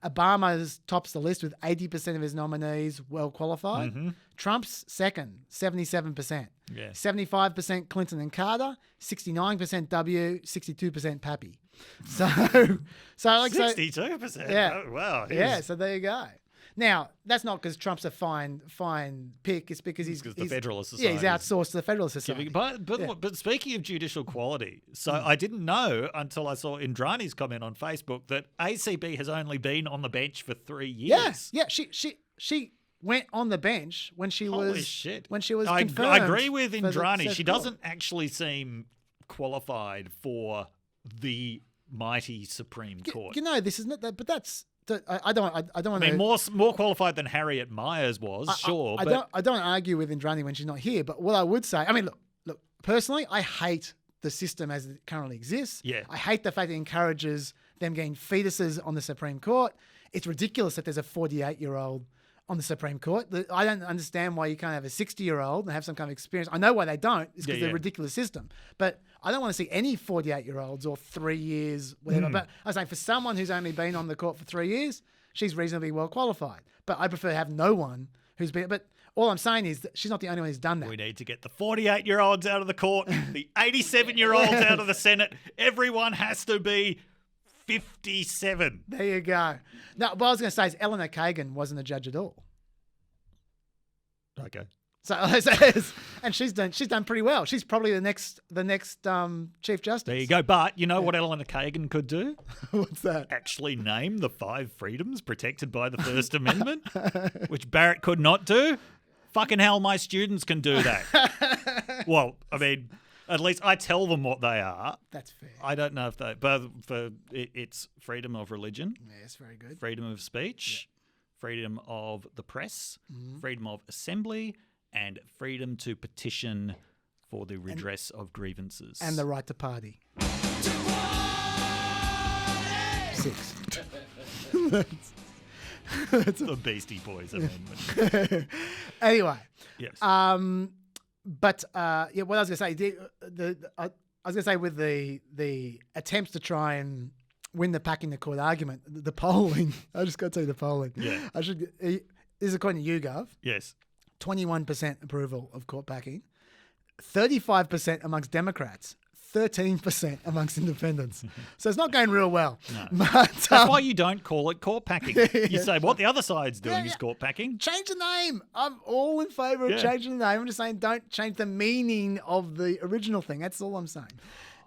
Obama tops the list with 80% of his nominees well qualified. Mm-hmm. Trump's second, 77%. Yeah. 75% Clinton and Carter, 69% W, 62% Pappy. So 62%? Yeah. Oh, wow. Yeah, so there you go. Now, that's not because Trump's a fine pick. It's because he's the Federalist Society. Yeah, he's outsourced to the Federalist Society. But speaking of judicial quality, so I didn't know until I saw Indrani's comment on Facebook that ACB has only been on the bench for 3 years. Yeah. She went on the bench when she was confirmed. I agree with Indrani. She doesn't actually seem qualified for the mighty Supreme Court. You know, this is not that, but that's. I don't want to. I mean, more qualified than Harriet Myers was, sure. I don't argue with Indrani when she's not here. But what I would say, I mean, look. Personally, I hate the system as it currently exists. Yeah. I hate the fact it encourages them getting fetuses on the Supreme Court. It's ridiculous that there's a 48-year-old on the Supreme Court. I don't understand why you can't have a 60-year-old and have some kind of experience. I know why they don't. It's because they're a ridiculous system. But I don't want to see any 48-year-olds or 3 years, whatever. But I was saying, for someone who's only been on the court for 3 years, she's reasonably well qualified. But I prefer to have no one who's been... But all I'm saying is that she's not the only one who's done that. We need to get the 48-year-olds out of the court, the 87-year-olds out of the Senate. Everyone has to be 57. There you go. Now, what I was going to say is Eleanor Kagan wasn't a judge at all. Okay. So, and she's done pretty well. She's probably the next Chief Justice. There you go. But you know what Eleanor Kagan could do? What's that? Actually name the 5 freedoms protected by the First Amendment, which Barrett could not do. Fucking hell, my students can do that. Well, I mean, at least I tell them what they are. That's fair. I don't know if they... But it's freedom of religion. Yes, very good. Freedom of speech. Yep. Freedom of the press. Freedom of assembly. And freedom to petition for the redress of grievances. And the right to party. 6. That's the Beastie Boys amendment. Anyway. Yes. But what I was going to say, I was going to say with the attempts to try and win the packing the court argument, the polling. I just got to tell you the polling. Yeah. This is according to YouGov. Yes. 21% approval of court packing, 35% amongst Democrats, 13% amongst independents. So it's not going real well. No. But, that's why you don't call it court packing. You say what the other side's doing is court packing. Change the name. I'm all in favour of changing the name. I'm just saying don't change the meaning of the original thing. That's all I'm saying.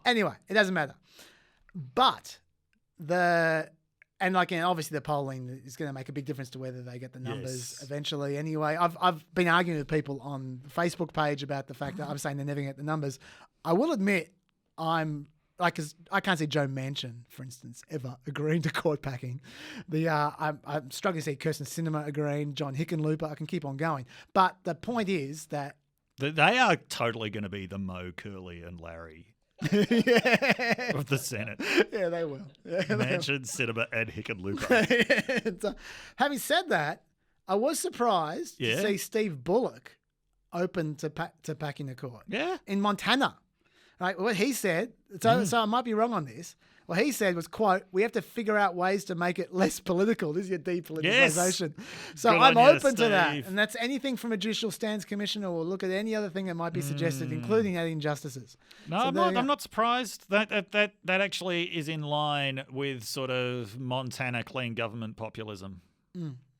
Anyway, it doesn't matter. But obviously the polling is going to make a big difference to whether they get the numbers eventually. Anyway, I've been arguing with people on the Facebook page about the fact that I'm saying they're never going to get the numbers. I will admit because I can't see Joe Manchin, for instance, ever agreeing to court packing. I'm struggling to see Kirsten Sinema agreeing, John Hickenlooper. I can keep on going. But the point is that they are totally going to be the Mo, Curley and Larry of the Senate. Yeah, they will. Yeah, Manchin, Sinema and Hickenlooper. Having said that, I was surprised to see Steve Bullock open to packing the court. Yeah. In Montana. Right, what he said, so I might be wrong on this. What he said was, quote, "We have to figure out ways to make it less political." This is your depoliticization. Yes. So Good I'm open Steve. to that. And that's anything from a judicial stands commissioner or look at any other thing that might be suggested, including adding justices. No, so I'm not surprised. That actually is in line with sort of Montana clean government populism.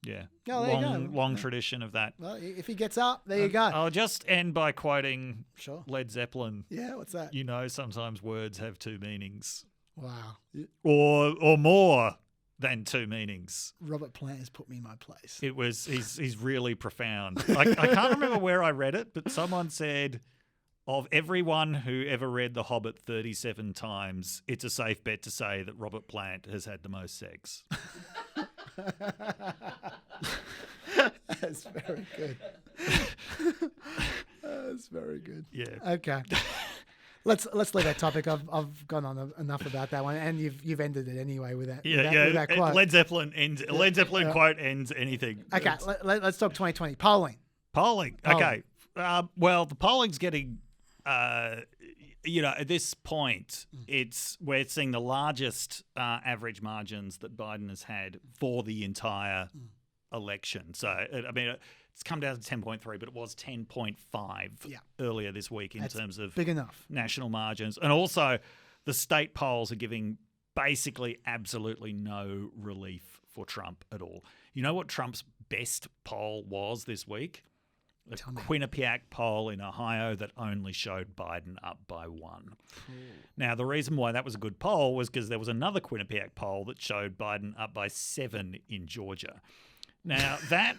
Yeah. Oh, there you go. Long tradition of that. Well, if he gets up, there you go. I'll just end by quoting Led Zeppelin. Yeah, what's that? You know, sometimes words have 2 meanings. Wow. Or more than 2 meanings. Robert Plant has put me in my place. He's really profound. I can't remember where I read it, but someone said, of everyone who ever read The Hobbit 37 times, it's a safe bet to say that Robert Plant has had the most sex. That's very good. That's very good. Yeah. Okay. Let's leave that topic. I've gone on enough about that one, and you've ended it anyway with that. With that quote. Led Zeppelin quote ends anything. Okay. Let's talk 2020 polling. Okay. Well, the polling's getting. At this point, we're seeing the largest average margins that Biden has had for the entire election. So, it's come down to 10.3, but it was 10.5 earlier this week in terms of big enough national margins. And also, the state polls are giving basically absolutely no relief for Trump at all. You know what Trump's best poll was this week? A Quinnipiac poll in Ohio that only showed Biden up by 1. Now, the reason why that was a good poll was because there was another Quinnipiac poll that showed Biden up by 7 in Georgia. Now, that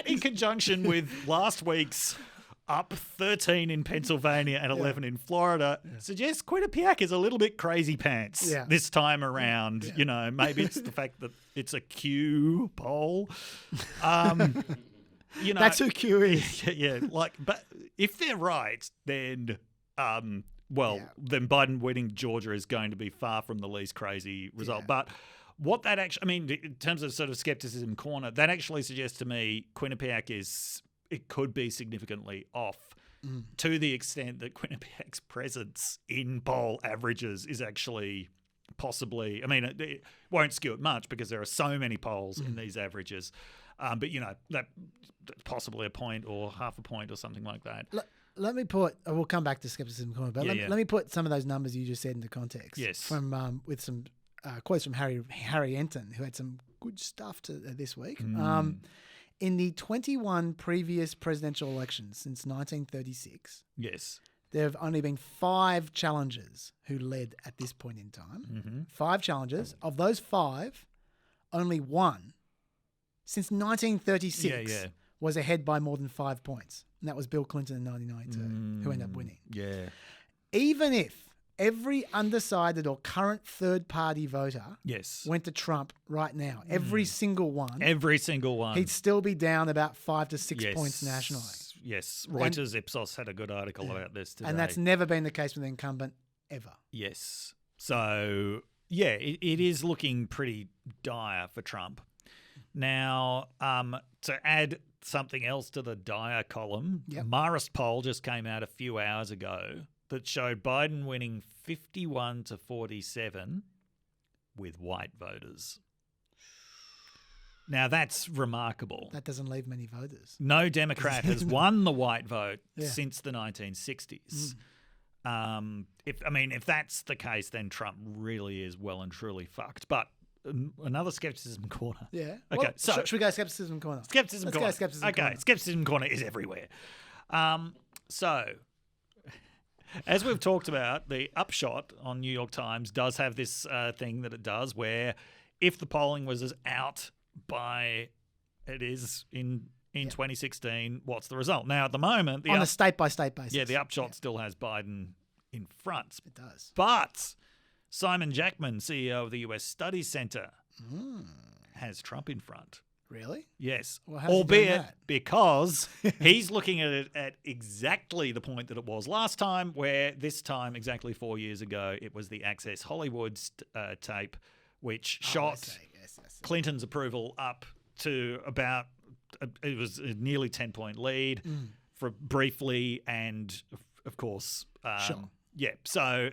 in conjunction with last week's up 13 in Pennsylvania and 11 in Florida suggests Quinnipiac is a little bit crazy pants this time around. Yeah. You know, maybe it's the fact that it's a Q poll. That's who Q is. But if they're right, then then Biden winning Georgia is going to be far from the least crazy result. Yeah. But What that actually, I mean, in terms of sort of skepticism corner, that actually suggests to me Quinnipiac it could be significantly off to the extent that Quinnipiac's presence in poll averages is actually possibly, I mean, it won't skew it much because there are so many polls in these averages. But, that possibly a point or half a point or something like that. Let me put, we'll come back to skepticism corner, but let me put some of those numbers you just said into context. Yes. From with some quotes from Harry Enton, who had some good stuff this week. In the 21 previous presidential elections since 1936, yes, there have only been 5 challengers who led at this point in time. 5 challengers. Of those 5, only one since 1936 was ahead by more than 5 points. And that was Bill Clinton in 1992, who ended up winning. Yeah. Even if every undecided or current third-party voter went to Trump right now, every single one, he'd still be down about 5 to 6 points nationally. Yes. Reuters Ipsos had a good article about this today. And that's never been the case with the incumbent ever. Yes. So, it is looking pretty dire for Trump. Now, to add something else to the dire column, Marist poll just came out a few hours ago that showed Biden winning 51 to 47 with white voters. Now, that's remarkable. That doesn't leave many voters. No Democrat has won the white vote since the 1960s. If that's the case, then Trump really is well and truly fucked. But another skepticism corner. Yeah. Okay. Well, so should we go skepticism corner? Skepticism corner. Go skepticism corner. Okay. Skepticism corner is everywhere. So, as we've talked about, the Upshot on New York Times does have this thing that it does where if the polling was as out by it is in 2016, what's the result? Now, at the moment... on a state-by-state basis. Yeah, the Upshot still has Biden in front. It does. But Simon Jackman, CEO of the US Studies Center, has Trump in front. Really? Yes. Well, how's albeit because he's looking at it at exactly the point that it was last time, where this time, exactly 4 years ago, it was the Access Hollywood tape, which shot Clinton's approval up to about, it was a nearly 10-point lead for briefly, and of course, sure. Yeah. So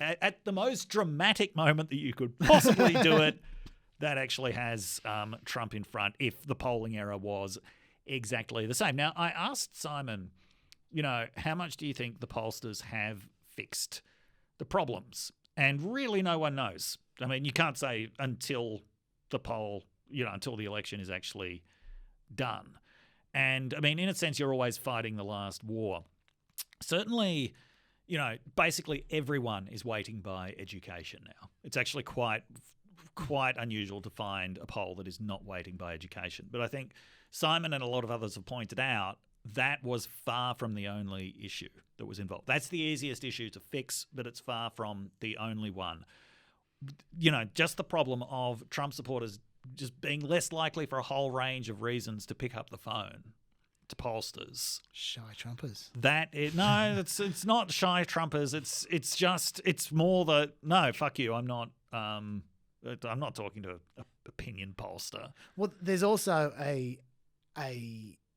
at the most dramatic moment that you could possibly do it, that actually has Trump in front if the polling error was exactly the same. Now, I asked Simon, how much do you think the pollsters have fixed the problems? And really no one knows. I mean, you can't say until the poll, until the election is actually done. And, I mean, in a sense, you're always fighting the last war. Certainly, basically everyone is weighting by education now. It's actually quite unusual to find a poll that is not weighting by education. But I think Simon and a lot of others have pointed out that was far from the only issue that was involved. That's the easiest issue to fix, but it's far from the only one. Just the problem of Trump supporters just being less likely for a whole range of reasons to pick up the phone to pollsters. Shy Trumpers. It's not shy Trumpers. It's more the no, fuck you. I'm not talking to an opinion pollster. Well, there's also a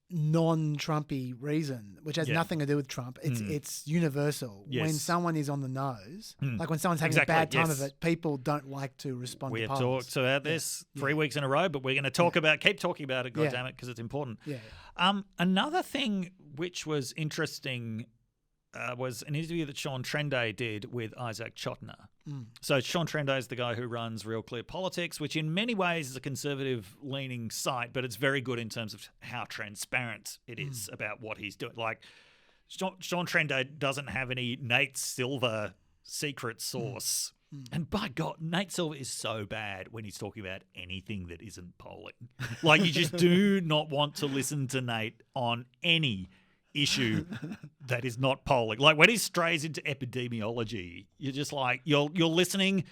non-Trumpy reason, which has nothing to do with Trump. It's universal. Yes. When someone is on the nose, like when someone's having a bad time of it, people don't like to respond to polls. We have talked about this 3 weeks in a row, but we're going to keep talking about it, goddammit, because it's important. Yeah. Another thing which was interesting was an interview that Sean Trende did with Isaac Chotiner. So Sean Trende is the guy who runs Real Clear Politics, which in many ways is a conservative-leaning site, but it's very good in terms of how transparent it is about what he's doing. Like, Sean Trende doesn't have any Nate Silver secret sauce. And by God, Nate Silver is so bad when he's talking about anything that isn't polling. Like, you just do not want to listen to Nate on any issue that is not polling. Like when he strays into epidemiology, you're just like you're listening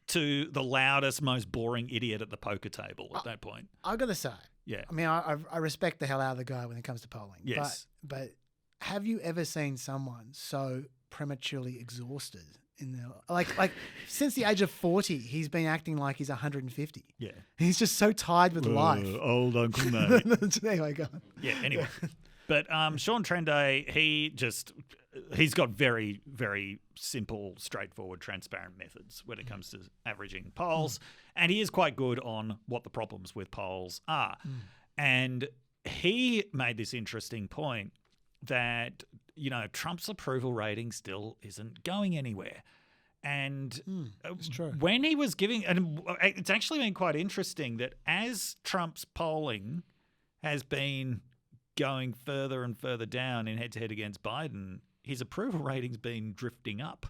to the loudest, most boring idiot at the poker table at that point. I gotta say, I mean, I respect the hell out of the guy when it comes to polling. Yes, but have you ever seen someone so prematurely exhausted Like since the age of 40, he's been acting like he's 150. Yeah. He's just so tired with life. Old Uncle Nate. Anyway, go on. Yeah, anyway. But Sean Trende, he's got very, very simple, straightforward, transparent methods when it comes to averaging polls. And he is quite good on what the problems with polls are. And he made this interesting point that, Trump's approval rating still isn't going anywhere. And it's true. When he was giving, and it's actually been quite interesting that as Trump's polling has been going further and further down in head-to-head against Biden, his approval rating's been drifting up.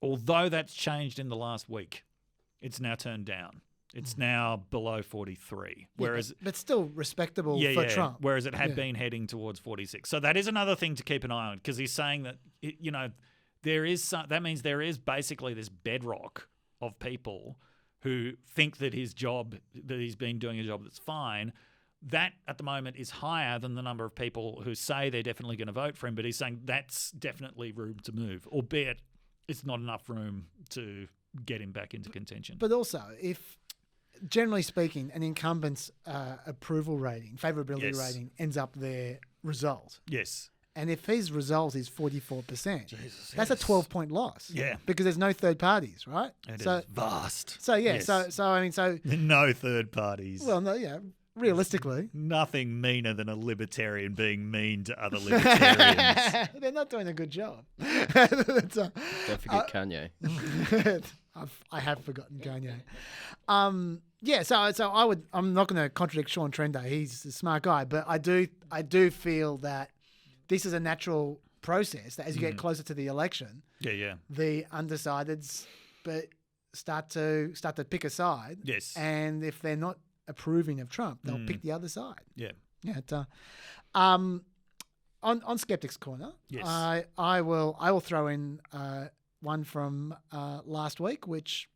Although that's changed in the last week. It's now turned down. It's now below 43, whereas but still respectable for Trump. Whereas it had been heading towards 46. So that is another thing to keep an eye on, because he's saying that that means there is basically this bedrock of people who think that he's been doing a job that's fine. That at the moment is higher than the number of people who say they're definitely going to vote for him. But he's saying that's definitely room to move, albeit it's not enough room to get him back into contention. But also, if generally speaking, an incumbent's approval rating, favourability rating, ends up their result. Yes. And if his result is 44%, that's a 12-point loss. Yeah. Because there's no third parties, right? It is vast. So, yeah. Yes. So no third parties. Well, no, yeah. Realistically. Nothing meaner than a libertarian being mean to other libertarians. They're not doing a good job. Don't forget Kanye. I have forgotten Gauja. So I'm not going to contradict Sean Trende. He's a smart guy, but I do feel that this is a natural process that as you get closer to the election, the undecideds start to pick a side. Yes. And if they're not approving of Trump, they'll pick the other side. Yeah. Yeah. On Skeptics Corner, yes. I will throw in one from last week, which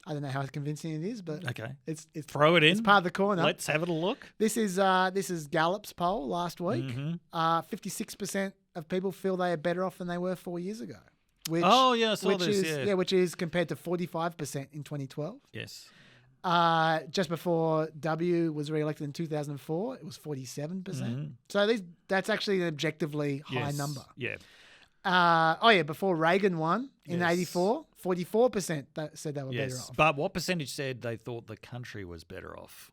I don't know how convincing it is, but okay, it's throw it in. It's part of the corner. Let's have a look. This is Gallup's poll last week. 56% of people feel they are better off than they were 4 years ago. Which, I saw this. which is compared to 45% in 2012. Yes. Just before W was re-elected in 2004, it was 47%. So that's actually an objectively high number. Yeah. Before Reagan won in 84, 44% said they were better off. But what percentage said they thought the country was better off?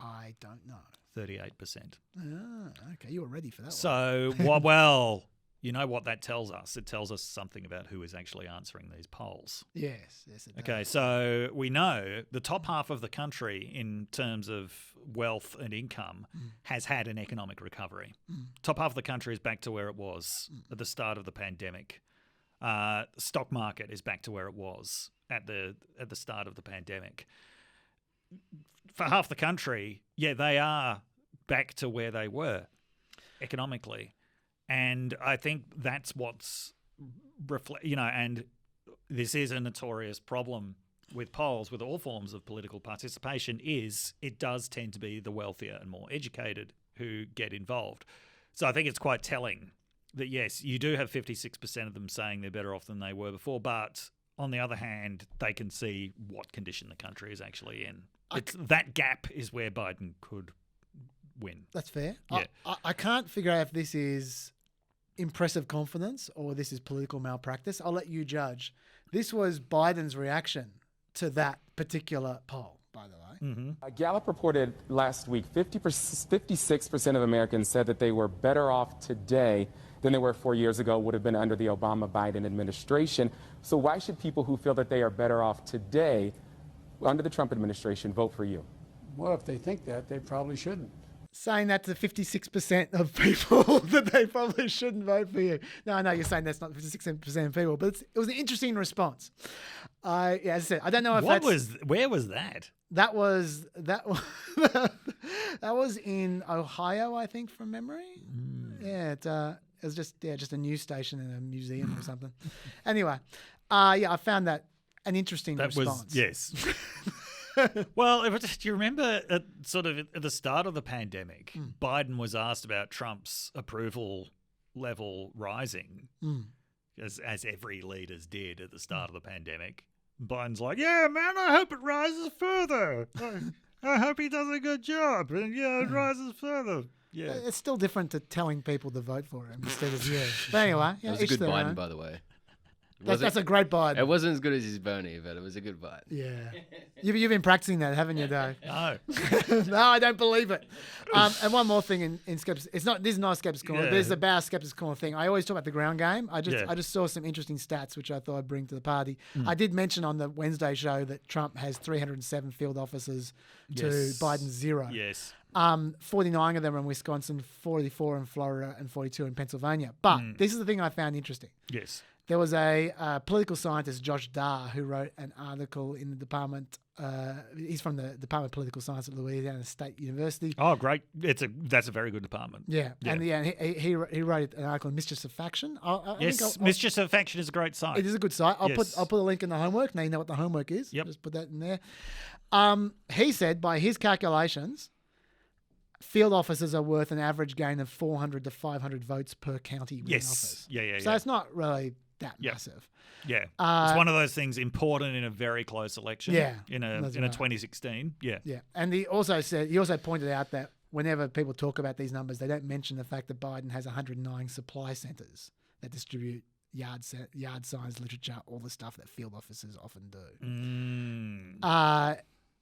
I don't know. 38%. Okay, you were ready for that one. So, well, you know what that tells us? It tells us something about who is actually answering these polls. Yes, it does. Okay, so we know the top half of the country in terms of wealth and income has had an economic recovery. Top half of the country is back to where it was at the start of the pandemic. Stock market is back to where it was at the start of the pandemic. For half the country, they are back to where they were economically. And I think that's what's and this is a notorious problem with polls, with all forms of political participation, is it does tend to be the wealthier and more educated who get involved. So I think it's quite telling that, yes, you do have 56% of them saying they're better off than they were before, but on the other hand, they can see what condition the country is actually in. That gap is where Biden could win. That's fair. Yeah. I can't figure out if this is impressive confidence or this is political malpractice. I'll let you judge. This was Biden's reaction to that particular poll, by the way. Gallup reported last week 56% of Americans said that they were better off today than they were 4 years ago, would have been under the Obama-Biden administration. So why should people who feel that they are better off today under the Trump administration vote for you? Well, if they think that, they probably shouldn't. Saying that to 56% of people that they probably shouldn't vote for you. No, you're saying that's not 56% of people, but it was an interesting response. As I said, I don't know if where was that? That was in Ohio, I think, from memory. Yeah, it was just a news station in a museum or something. Anyway, I found that an interesting response. Yes. Well, do you remember at the start of the pandemic, Biden was asked about Trump's approval level rising, as every leaders did at the start of the pandemic. Biden's like, yeah, man, I hope it rises further. I hope he does a good job. And it rises further. Yeah. It's still different to telling people to vote for him instead of yeah. But anyway, it was a good Biden, by the way. That's a great Biden. It wasn't as good as his Bernie, but it was a good Biden. Yeah. You've been practicing that, haven't you, Dave? No. No, I don't believe it. And one more thing in skeptics. This is not a skeptics corner. This is about a skeptics corner thing. I always talk about the ground game. I just saw some interesting stats which I thought I'd bring to the party. I did mention on the Wednesday show that Trump has 307 field officers to Biden's 0. Yes. 49 of them are in Wisconsin, 44 in Florida, and 42 in Pennsylvania. But this is the thing I found interesting. Yes. There was a political scientist, Josh Dar, who wrote an article in the department. He's from the Department of Political Science at Louisiana State University. Oh, great! That's a very good department. Yeah. And he wrote an article on Mistress of Faction. Mistress of Faction is a great site. It is a good site. I'll put a link in the homework. Now you know what the homework is. Yep. Just put that in there. He said, by his calculations, field officers are worth an average gain of 400 to 500 votes per county within office. So it's not really that massive. Yeah. It's one of those things important in a very close election. Yeah. In a 2016. Yeah. Yeah. And he also pointed out that whenever people talk about these numbers, they don't mention the fact that Biden has 109 supply centers that distribute yard signs, literature, all the stuff that field officers often do.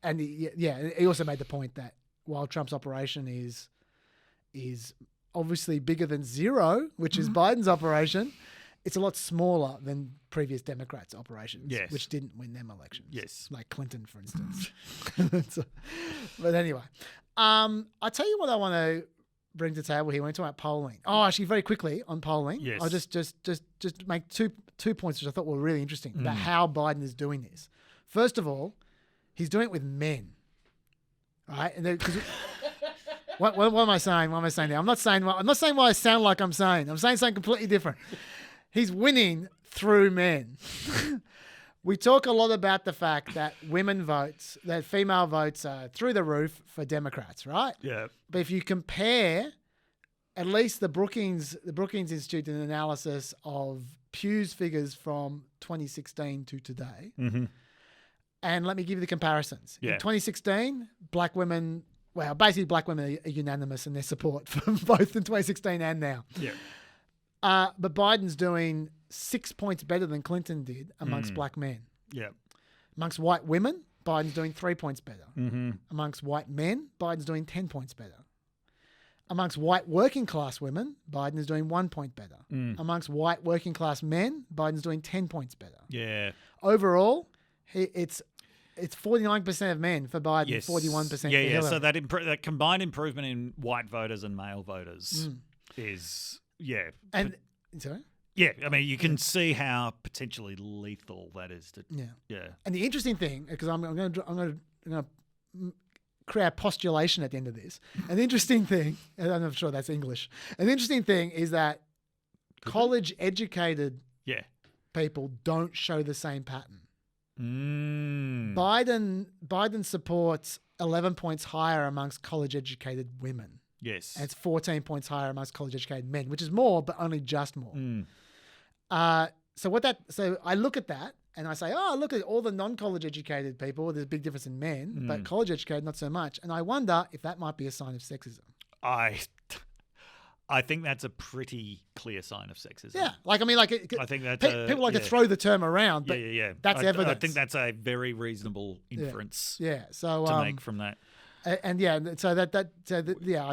And he also made the point that while Trump's operation is obviously bigger than 0, which is Biden's operation, it's a lot smaller than previous Democrats' operations, which didn't win them elections. Yes. Like Clinton, for instance. But anyway, I'll tell you what I want to bring to the table here. When we talk about polling. Oh, actually, very quickly on polling. Yes. I'll just make two points which I thought were really interesting about how Biden is doing this. First of all, he's doing it with men. All right? And what am I saying? What am I saying now? I'm not saying what I sound like I'm saying. I'm saying something completely different. He's winning through men. We talk a lot about the fact that that female votes are through the roof for Democrats, right? Yeah. But if you compare at least the Brookings Institute an analysis of Pew's figures from 2016 to today, and let me give you the comparisons. Yeah. In 2016, black women are unanimous in their support for both in 2016 and now. Yeah. But Biden's doing 6 points better than Clinton did amongst black men. Yeah. Amongst white women, Biden's doing 3 points better. Amongst white men, Biden's doing 10 points better. Amongst white working class women, Biden is doing 1 point better. Amongst white working class men, Biden's doing 10 points better. Yeah. Overall, it's 49% of men for Biden, 41% for Hillary. Yeah. So that combined improvement in white voters and male voters is. Yeah. And sorry? Yeah, I mean, you can see how potentially lethal that is. Yeah. And the interesting thing, because I'm going to create a postulation at the end of this. An interesting thing, and I'm not sure that's English. An interesting thing is that college-educated people don't show the same pattern. Biden supports 11 points higher amongst college-educated women. Yes. And it's 14 points higher amongst college-educated men, which is more, but only just more. So I look at that and I say, look at all the non-college-educated people. There's a big difference in men, but college-educated, not so much. And I wonder if that might be a sign of sexism. I think that's a pretty clear sign of sexism. Yeah. I think that people like to throw the term around, but that's evidence. I think that's a very reasonable inference So, to make from that. I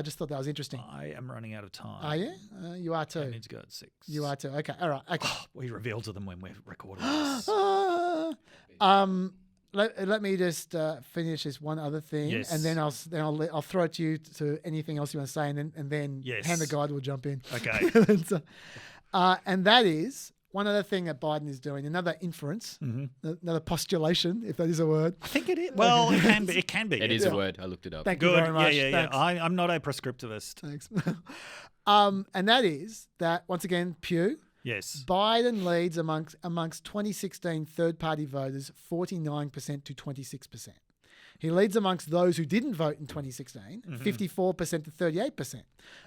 just thought that was interesting. I am running out of time. Are you? You are too. I need to go at 6. You are too. Okay. All right. Okay. We reveal to them when we're recording this. Let me just finish this one other thing, and then I'll throw it to you to anything else you want to say, and then Hannah Guide will jump in. Okay. And that is one other thing that Biden is doing, another inference, another postulation, if that is a word. I think it is. Well, it can be. It can be. It is a word. I looked it up. Thank you very much. Yeah. I'm not a prescriptivist. Thanks. And that is that, once again, Pew. Yes. Biden leads amongst 2016 third-party voters 49% to 26%. He leads amongst those who didn't vote in 2016, 54% to 38%.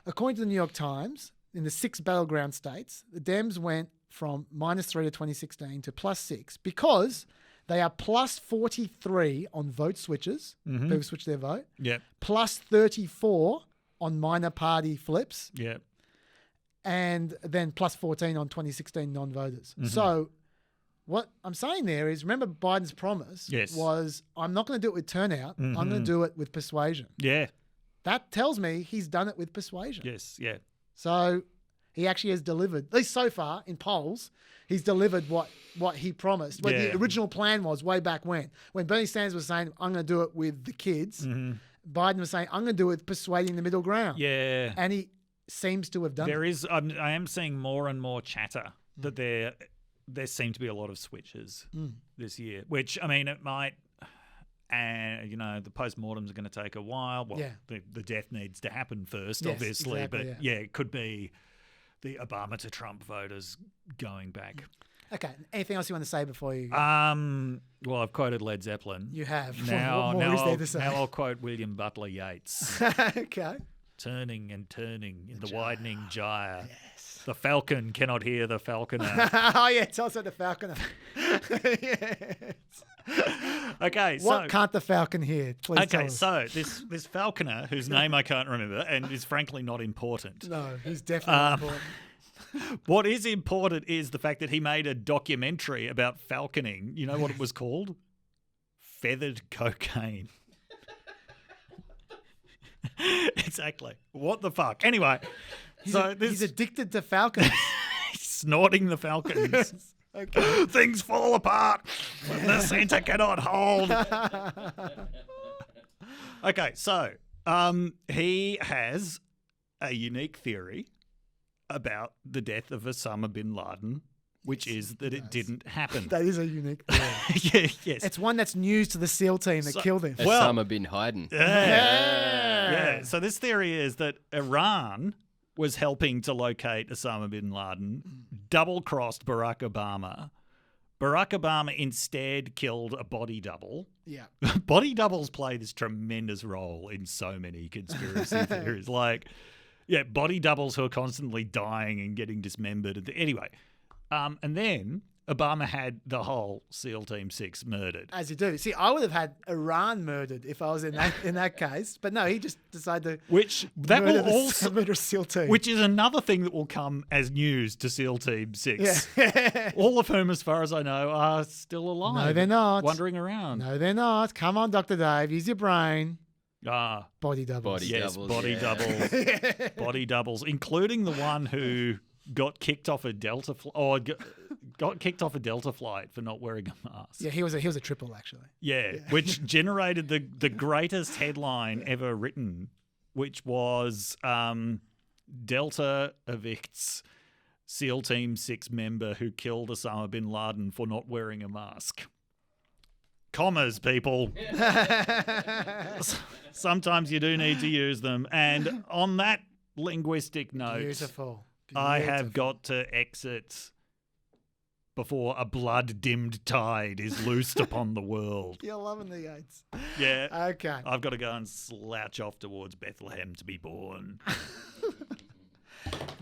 According to the New York Times, in the 6 battleground states, the Dems went from -3 to 2016 to +6 because they are +43 on vote switches. People switch their vote. Yeah. +34 on minor party flips. Yeah. And then +14 on 2016 non-voters. So what I'm saying there is, remember Biden's promise was, I'm not going to do it with turnout. I'm going to do it with persuasion. Yeah. That tells me he's done it with persuasion. Yes. Yeah. So he actually has delivered, at least so far in polls, he's delivered what he promised. What the original plan was way back when Bernie Sanders was saying, I'm going to do it with the kids. Biden was saying, I'm going to do it with persuading the middle ground. Yeah. And he seems to have done it. I am seeing more and more chatter that there seem to be a lot of switches this year, which, I mean, it might, and the postmortems are going to take a while. Well, the death needs to happen first, obviously, exactly, but it could be the Obama to Trump voters going back. Okay. Anything else you want to say before you? Well, I've quoted Led Zeppelin. You have. Now, what more is there to say? Now I'll quote William Butler Yeats. Okay. Turning and turning in the widening gyre. Yes. The falcon cannot hear the falconer. Oh, yeah. Tell us about the falconer. Yes. Okay. What can't the falcon hear? Please tell us. So this falconer, whose name I can't remember and is frankly not important. No, he's definitely important. What is important is the fact that he made a documentary about falconing. You know what it was called? Feathered Cocaine. Exactly. What the fuck? Anyway, he's addicted to falcons. Snorting the falcons. Okay. Things fall apart when the center cannot hold. Okay, so he has a unique theory about the death of Osama bin Laden, which is that it didn't happen. That is a unique theory. Yes. It's one that's news to the SEAL team that killed him. Osama bin Laden. Yeah. So this theory is that Iran was helping to locate Osama bin Laden, double-crossed Barack Obama. Barack Obama instead killed a body double. Yeah. Body doubles play this tremendous role in so many conspiracy theories. Body doubles who are constantly dying and getting dismembered. Anyway, and then Obama had the whole SEAL Team 6 murdered. As you do. See, I would have had Iran murdered if I was in that case. But no, he just decided to murder SEAL Team. Which is another thing that will come as news to SEAL Team 6. Yeah. All of whom, as far as I know, are still alive. No, they're not. Wandering around. No, they're not. Come on, Dr. Dave. Use your brain. Body doubles. Doubles. Body doubles, including the one who got kicked off a Delta flight for not wearing a mask. Yeah, he was a triple actually. Yeah, which generated the greatest headline ever written, which was Delta evicts SEAL Team 6 member who killed Osama bin Laden for not wearing a mask. Commas, people. Sometimes you do need to use them. And on that linguistic note, Beautiful. I have got to exit before a blood-dimmed tide is loosed upon the world. You're loving the Yates. Yeah. Okay. I've got to go and slouch off towards Bethlehem to be born.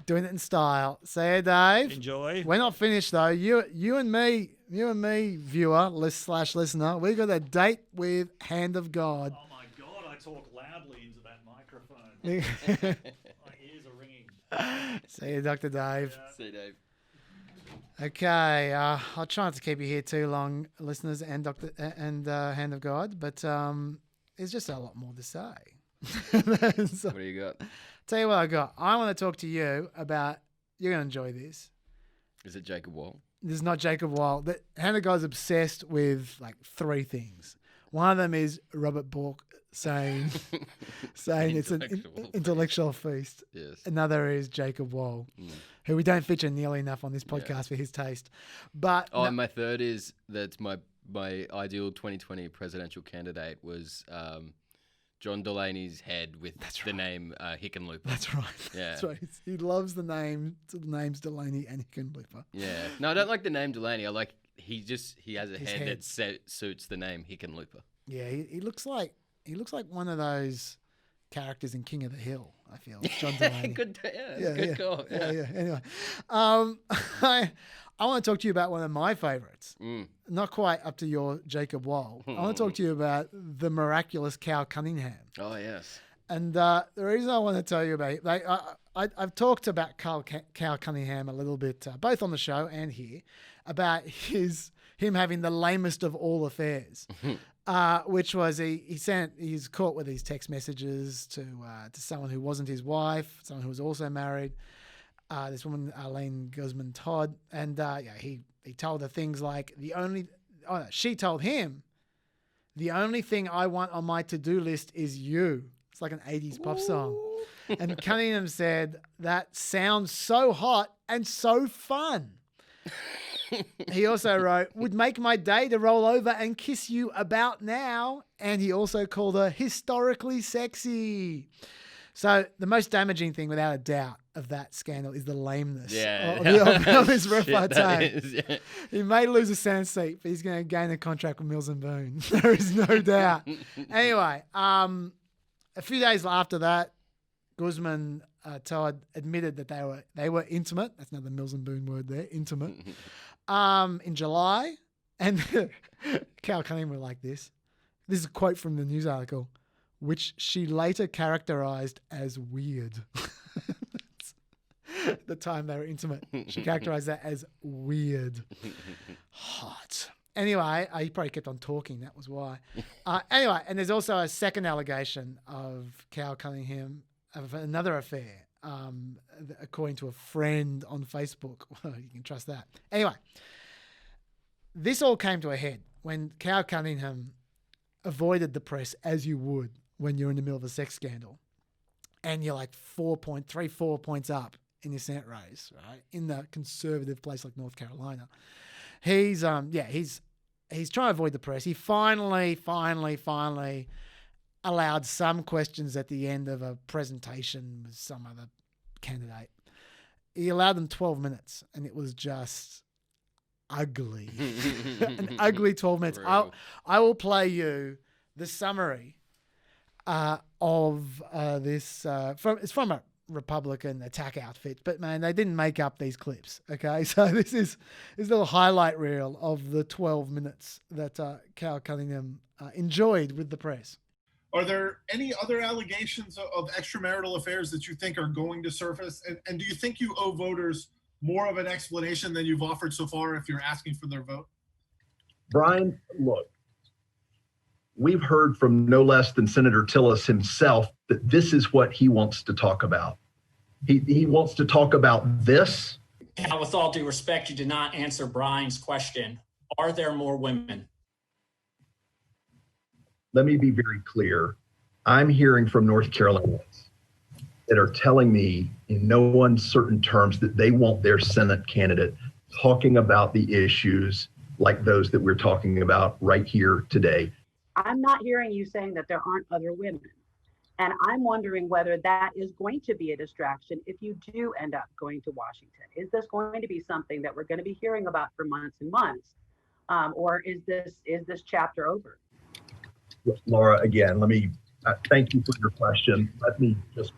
Doing it in style. See you, Dave. Enjoy. We're not finished though. You and me, viewer, listener, we've got a date with Hand of God. Oh my God, I talk loudly into that microphone. My ears are ringing. See you, Dr. Dave. Yeah. See you, Dave. Okay, I'll try not to keep you here too long, listeners and Hand of God, but there's just a lot more to say. What do you got? Tell you what I got. I want to talk to you about. You're going to enjoy this. Is it Jacob Wall? This is not Jacob Wall. The Hand of God's obsessed with like 3 things. One of them is Robert Bork saying it's an intellectual feast. Yes. Another is Jacob Wall, who we don't feature nearly enough on this podcast for his taste. But and my third is that my ideal 2020 presidential candidate was John Delaney's head with the name Hickenlooper. That's right. Yeah. That's right. He loves the names Delaney and Hickenlooper. Yeah. No, I don't like the name Delaney. I like he has a head that suits the name Hickenlooper. Yeah, he looks like one of those characters in King of the Hill, I feel. John Delaney. Good call. Yeah. Anyway, I want to talk to you about one of my favorites. Not quite up to your Jacob Wall. I want to talk to you about the miraculous Cal Cunningham. Oh, yes. And the reason I want to tell you about it, I've talked about Cal Cunningham a little bit, both on the show and here, about him having the lamest of all affairs, which was he's caught with these text messages to someone who wasn't his wife, someone who was also married. This woman, Arlene Guzman Todd, and he told her things like she told him, the only thing I want on my to-do list is you. It's like an 80s pop song. And Cunningham said, that sounds so hot and so fun. He also wrote, would make my day to roll over and kiss you about now. And he also called her historically sexy. So the most damaging thing, without a doubt, of that scandal is the lameness of his repartee. He may lose a Senate seat, but he's going to gain a contract with Mills and Boone. There is no doubt. Anyway, a few days after that, Guzman Todd admitted that they were intimate. That's another Mills and Boone word there, intimate. In July, and Cal Cunningham were like this. This is a quote from the news article, which she later characterized as weird. The time they were intimate, she characterized that as weird. Hot. Anyway, he probably kept on talking. That was why. Anyway, and there's also a second allegation of Cal Cunningham of another affair, according to a friend on Facebook. You can trust that. Anyway, this all came to a head when Cal Cunningham avoided the press, as you would when you're in the middle of a sex scandal, and you're like 4 points up in your Senate race, right? In the conservative place like North Carolina. He's trying to avoid the press. He finally allowed some questions at the end of a presentation with some other candidate. He allowed them 12 minutes, and it was just ugly. An ugly 12 minutes. I will play you the summary of this. It's from a Republican attack outfit, but man, they didn't make up these clips. Okay, so this is a little highlight reel of the 12 minutes that Cal Cunningham enjoyed with the press. Are there any other allegations of extramarital affairs that you think are going to surface? And do you think you owe voters more of an explanation than you've offered so far if you're asking for their vote? Brian, look, we've heard from no less than Senator Tillis himself that this is what he wants to talk about. He wants to talk about this. Now, with all due respect, you did not answer Brian's question. Are there more women? Let me be very clear. I'm hearing from North Carolinians that are telling me in no uncertain terms that they want their Senate candidate talking about the issues like those that we're talking about right here today. I'm not hearing you saying that there aren't other women. And I'm wondering whether that is going to be a distraction if you do end up going to Washington. Is this going to be something that we're going to be hearing about for months and months? Or is this chapter over? Laura, again, let me thank you for your question. Let me just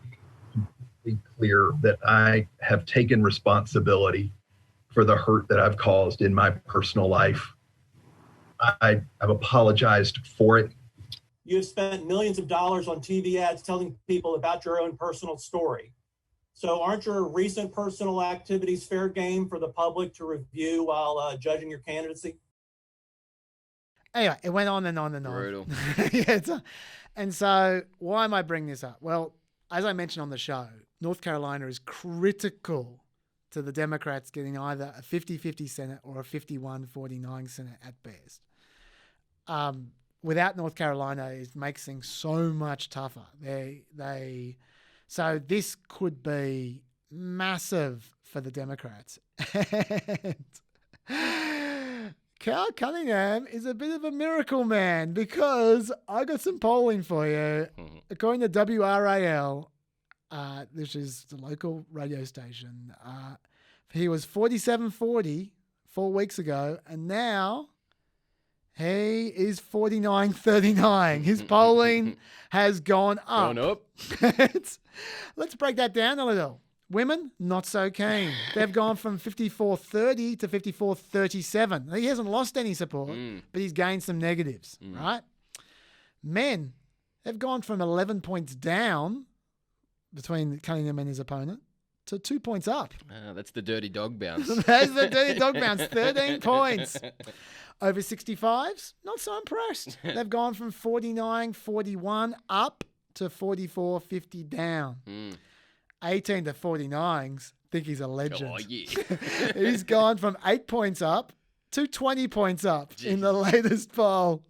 be clear that I have taken responsibility for the hurt that I've caused in my personal life. I've apologized for it. You have spent millions of dollars on TV ads telling people about your own personal story. So aren't your recent personal activities fair game for the public to review while judging your candidacy? Anyway, it went on and on and on. Brutal. And so why am I bringing this up? Well, as I mentioned on the show, North Carolina is critical to the Democrats getting either a 50-50 Senate or a 51-49 Senate at best. Without North Carolina, it makes things so much tougher. So this could be massive for the Democrats. And Cal Cunningham is a bit of a miracle man because I got some polling for you. According to WRAL, which is the local radio station, he was 47-40 4 weeks ago, and now He is 49-39. His polling has gone up. Gone up. Let's break that down a little. Women, not so keen. They've gone from 54-30 to 54-37. He hasn't lost any support, but he's gained some negatives, right? Men, they've gone from 11 points down between Cunningham and his opponent to 2 points up. That's the dirty dog bounce. That's the dirty dog bounce, 13 points. Over 65s, not so impressed. They've gone from 49-41 up to 44-50 down. 18 to 49s, think he's a legend. Oh, yeah. He's gone from 8 points up to 20 points up in the latest poll.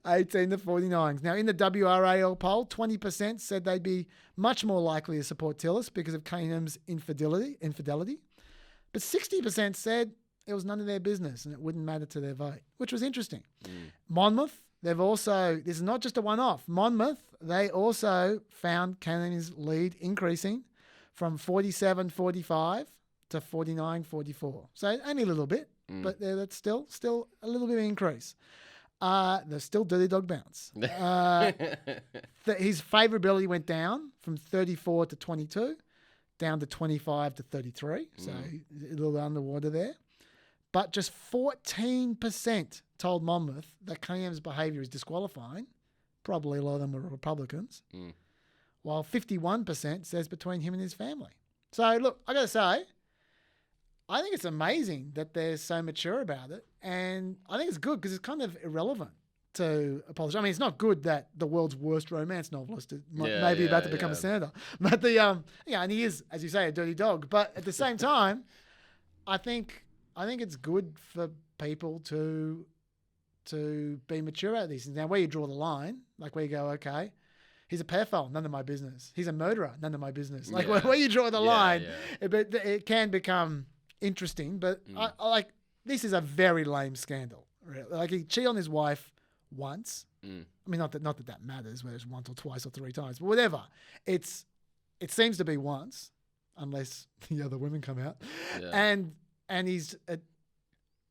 18 to 49s. Now, in the WRAL poll, 20% said they'd be much more likely to support Tillis because of Cunningham's infidelity. But 60% said it was none of their business and it wouldn't matter to their vote, which was interesting. Monmouth, they've also, this is not just a one-off. Monmouth, they also found Cunningham's lead increasing from 47-45 to 49-44. So only a little bit, but that's still a little bit of increase. There's still dirty dog bounce. His favourability went down from 34 to 22, down to 25 to 33. So a little bit underwater there. But just 14% told Monmouth that Cunningham's behaviour is disqualifying. Probably a lot of them were Republicans. While 51% says between him and his family. So, look, I got to say, I think it's amazing that they're so mature about it. And I think it's good because it's kind of irrelevant to a politician. I mean, it's not good that the world's worst romance novelist is maybe about to become a senator. But and he is, as you say, a dirty dog. But at the same time, I think it's good for people to be mature about these things. Now, where you draw the line, like where you go, okay, he's a pedophile, none of my business. He's a murderer, none of my business. Like where you draw the line, it can become interesting. But I like, this is a very lame scandal. Really. Like, he cheated on his wife once. I mean, not that matters, whether it's once or twice or three times, but whatever. It seems to be once, unless the other women come out, and he's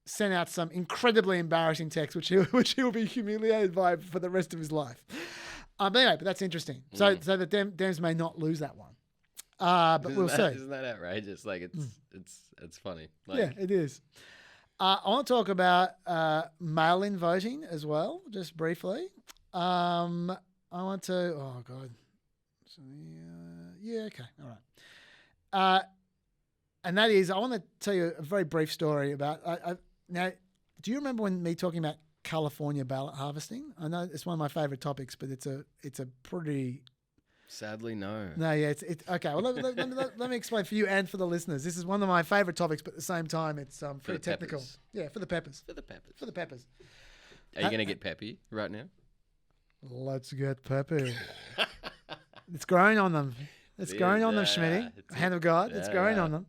sent out some incredibly embarrassing text, which he'll be humiliated by for the rest of his life. But anyway, but that's interesting. So the Dems may not lose that one. But we'll see. Isn't that outrageous? Like, it's funny. Like, yeah, it is. I want to talk about mail-in voting as well, just briefly. I want to... Oh, God. So, okay. All right. And that is, I want to tell you a very brief story about... now, do you remember me talking about California ballot harvesting? I know it's one of my favorite topics, but it's a pretty... Sadly, no. No, yeah, it's okay. Well, let me explain for you and for the listeners. This is one of my favorite topics, but at the same time, it's pretty technical. Peppers. Yeah, for the peppers. For the peppers. For the peppers. Are you going to get peppy right now? Let's get peppy. It's growing on them. It's growing on them, Schmitty. Hand of God. It's growing on them.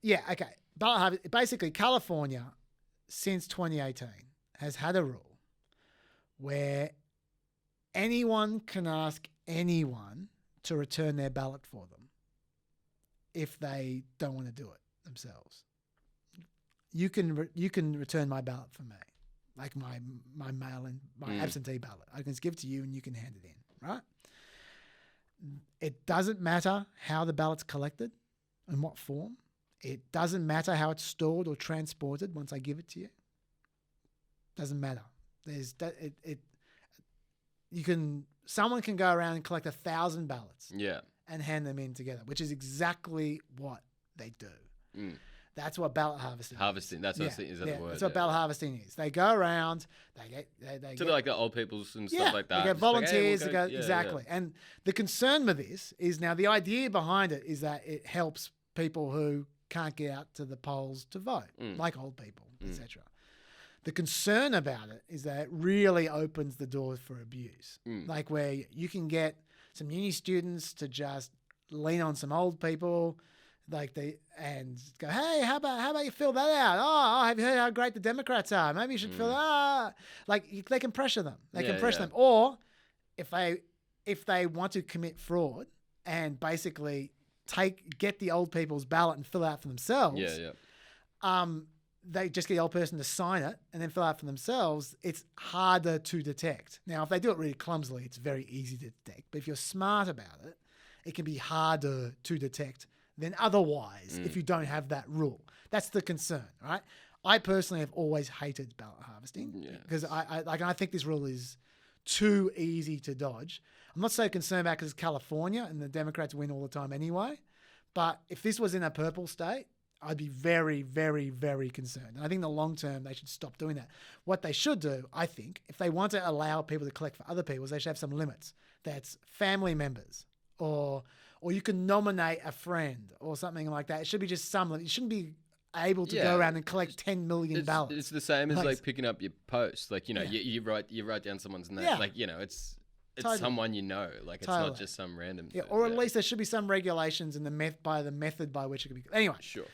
Yeah, okay. Ballot harvest. Basically, California, since 2018, has had a rule where anyone can ask anyone to return their ballot for them if they don't want to do it themselves. You can return my ballot for me, like my mail-in, my absentee ballot. I can just give it to you and you can hand it in, right? It doesn't matter how the ballot's collected, in what form. It doesn't matter how it's stored or transported once I give it to you. Doesn't matter. Someone can go around and collect 1,000 ballots and hand them in together, which is exactly what they do. That's what ballot harvesting is. That's what is that the word? That's what ballot harvesting is. They go around, they get like the old people's and stuff like that. They get volunteers, exactly. And the concern with this is, now the idea behind it is that it helps people who can't get out to the polls to vote, like old people, etc. The concern about it is that it really opens the door for abuse. Like, where you can get some uni students to just lean on some old people, and go, hey, how about you fill that out? Oh, have you heard how great the Democrats are? Maybe you should fill that. They can pressure them. They can pressure them. Or if they want to commit fraud and basically get the old people's ballot and fill it out for themselves. they just get the old person to sign it and then fill out for themselves, it's harder to detect. Now, if they do it really clumsily, it's very easy to detect. But if you're smart about it, it can be harder to detect than otherwise if you don't have that rule. That's the concern, right? I personally have always hated ballot harvesting because I think this rule is too easy to dodge. I'm not so concerned about it because it's California and the Democrats win all the time anyway. But if this was in a purple state, I'd be very, very, very concerned. And I think in the long term, they should stop doing that. What they should do, I think, if they want to allow people to collect for other people, they should have some limits. That's family members or you can nominate a friend or something like that. It should be just some limit. You shouldn't be able to go around and collect 10 million ballots. It's the same as like picking up your post. Like, you write down someone's name. Like, it's totally. Someone like it's not just some random thing. Or at least there should be some regulations and the method by which it could be. Anyway, sure.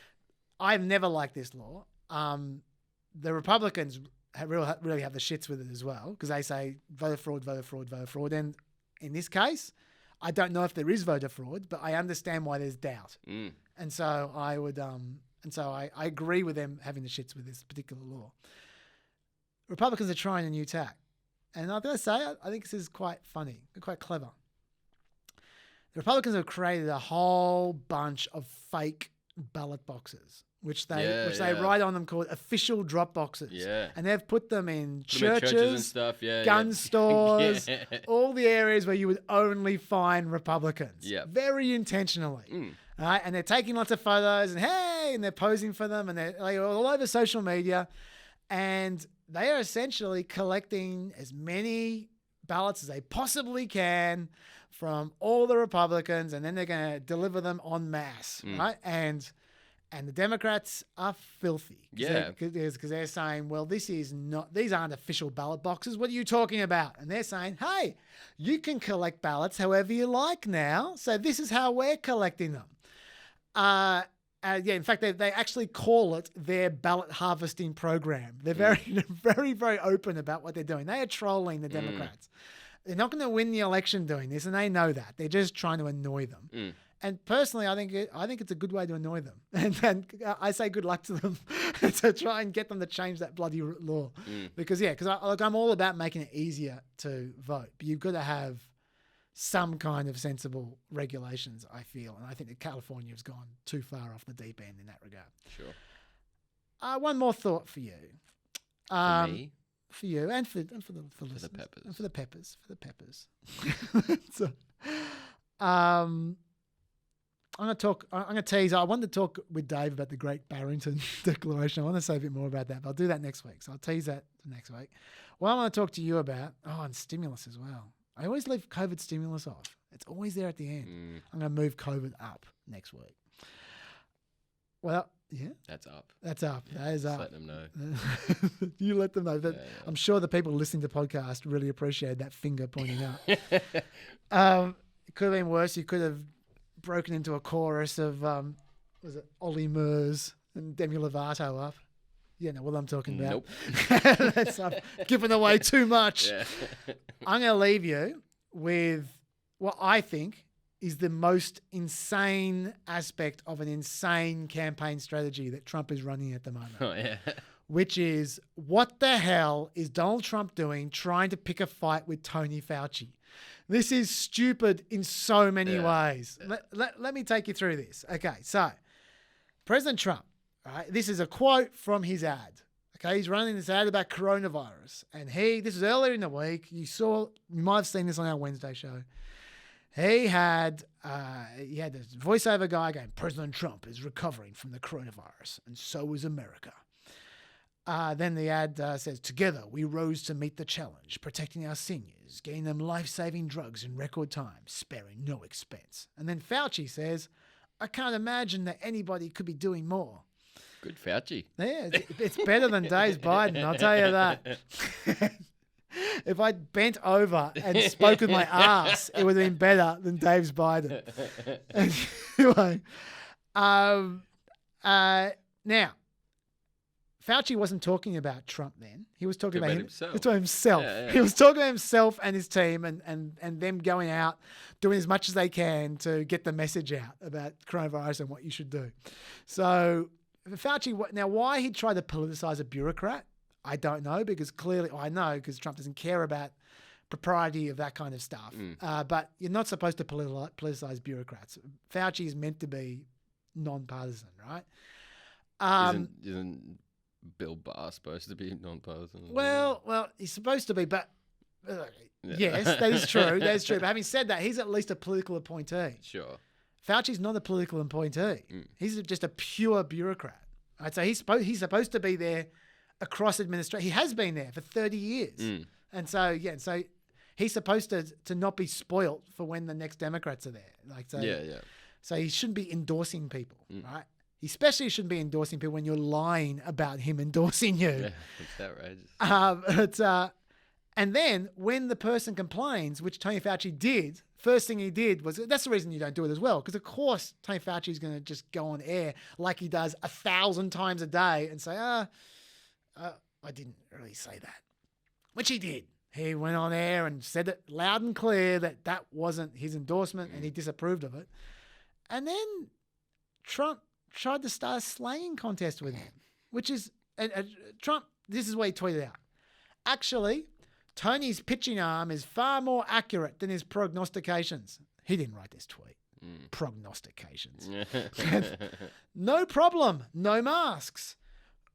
I've never liked this law. The Republicans really have the shits with it as well because they say voter fraud, voter fraud, voter fraud. And in this case, I don't know if there is voter fraud, but I understand why there's doubt. And so I would, I agree with them having the shits with this particular law. Republicans are trying a new tack. And I've got to say, I think this is quite funny, quite clever. The Republicans have created a whole bunch of fake ballot boxes, which they write on them called official drop boxes. Yeah. And they've put them in churches and stuff, gun stores, all the areas where you would only find Republicans. Yeah. Very intentionally. Right? And they're taking lots of photos and they're posing for them and they're like all over social media. And they are essentially collecting as many ballots as they possibly can from all the Republicans, and then they're going to deliver them en masse, right? And the Democrats are filthy. Because they're saying, well, these aren't official ballot boxes. What are you talking about? And they're saying, hey, you can collect ballots however you like now. So this is how we're collecting them. In fact, they actually call it their ballot harvesting program. They're very, very, very open about what they're doing. They are trolling the Democrats. They're not going to win the election doing this, and they know that. They're just trying to annoy them. And personally, I think it's a good way to annoy them. And I say good luck to them to try and get them to change that bloody law. Because I'm all about making it easier to vote. But you've got to have some kind of sensible regulations, I feel. And I think that California has gone too far off the deep end in that regard. Sure. One more thought for you. For me? For you and for the listeners. Peppers. And for the peppers. So, I'm going to tease. I wanted to talk with Dave about the Great Barrington Declaration. I want to say a bit more about that, but I'll do that next week. So I'll tease that next week. What I want to talk to you about, and stimulus as well. I always leave COVID stimulus off. It's always there at the end. I'm going to move COVID up next week. Well, yeah. That's up. That's up. Yeah, that is up. Let them know. You let them know. I'm sure the people listening to the podcast really appreciate that finger pointing up. It could have been worse. You could have broken into a chorus of, was it Ollie Murs and Demi Lovato up? You know what I'm talking about. Nope. That's giving away too much. Yeah. I'm going to leave you with what I think is the most insane aspect of an insane campaign strategy that Trump is running at the moment. Which is, what the hell is Donald Trump doing trying to pick a fight with Tony Fauci? This is stupid in so many ways. Let me take you through this. Okay, so President Trump, right, this is a quote from his ad. Okay, he's running this ad about coronavirus. And this was earlier in the week. You might have seen this on our Wednesday show. He had this voiceover guy going, President Trump is recovering from the coronavirus, and so is America. Then the ad says, together we rose to meet the challenge, protecting our seniors, getting them life-saving drugs in record time, sparing no expense. And then Fauci says, I can't imagine that anybody could be doing more. Good Fauci. Yeah, it's better than Dave's Biden, I'll tell you that. If I'd bent over and spoke with my ass, it would have been better than Dave's Biden. Anyway, now, Fauci wasn't talking about Trump then. He was talking about himself. He was talking about himself. Yeah. He was talking about himself and his team and them going out, doing as much as they can to get the message out about coronavirus and what you should do. So Fauci, now why he tried to politicize a bureaucrat, I don't know, because clearly, I know because Trump doesn't care about propriety of that kind of stuff. But you're not supposed to politicize bureaucrats. Fauci is meant to be non-partisan, right? Isn't Bill Barr supposed to be non-partisan? Well, he's supposed to be, but yes, that is true. That is true. But having said that, he's at least a political appointee. Sure. Fauci's not a political appointee. He's just a pure bureaucrat. Right? So he's supposed to be there across administration. He has been there for 30 years. And so, so he's supposed to not be spoilt for when the next Democrats are there. So he shouldn't be endorsing people, right? He especially shouldn't be endorsing people when you're lying about him endorsing you. Yeah, it's outrageous. And then when the person complains, which Tony Fauci did, first thing he did was, that's the reason you don't do it as well, because of course Tony Fauci is going to just go on air like he does 1,000 times a day and say, I didn't really say that, which he did. He went on air and said it loud and clear that wasn't his endorsement and he disapproved of it. And then Trump tried to start a slaying contest with him, which is, Trump, this is what he tweeted out. Actually, Tony's pitching arm is far more accurate than his prognostications. He didn't write this tweet. Prognostications. No problem. No masks.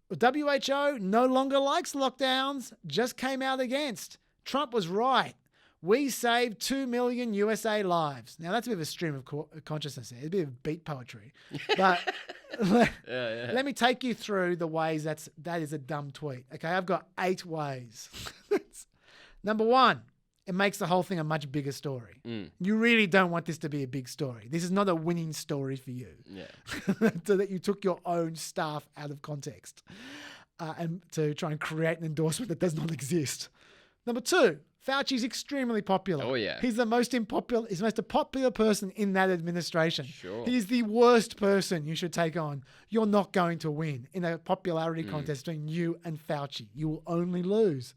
WHO no longer likes lockdowns. Just came out against. Trump was right. We saved 2 million USA lives. Now, that's a bit of a stream of consciousness there. It's a bit of beat poetry. But let me take you through the ways that is a dumb tweet. Okay, I've got 8 ways. Number 1, it makes the whole thing a much bigger story. You really don't want this to be a big story. This is not a winning story for you. So that you took your own staff out of context and to try and create an endorsement that does not exist. Number 2, Fauci's extremely popular. Oh, yeah. He's the most popular person in that administration. Sure. He is the worst person you should take on. You're not going to win in a popularity contest between you and Fauci. You will only lose.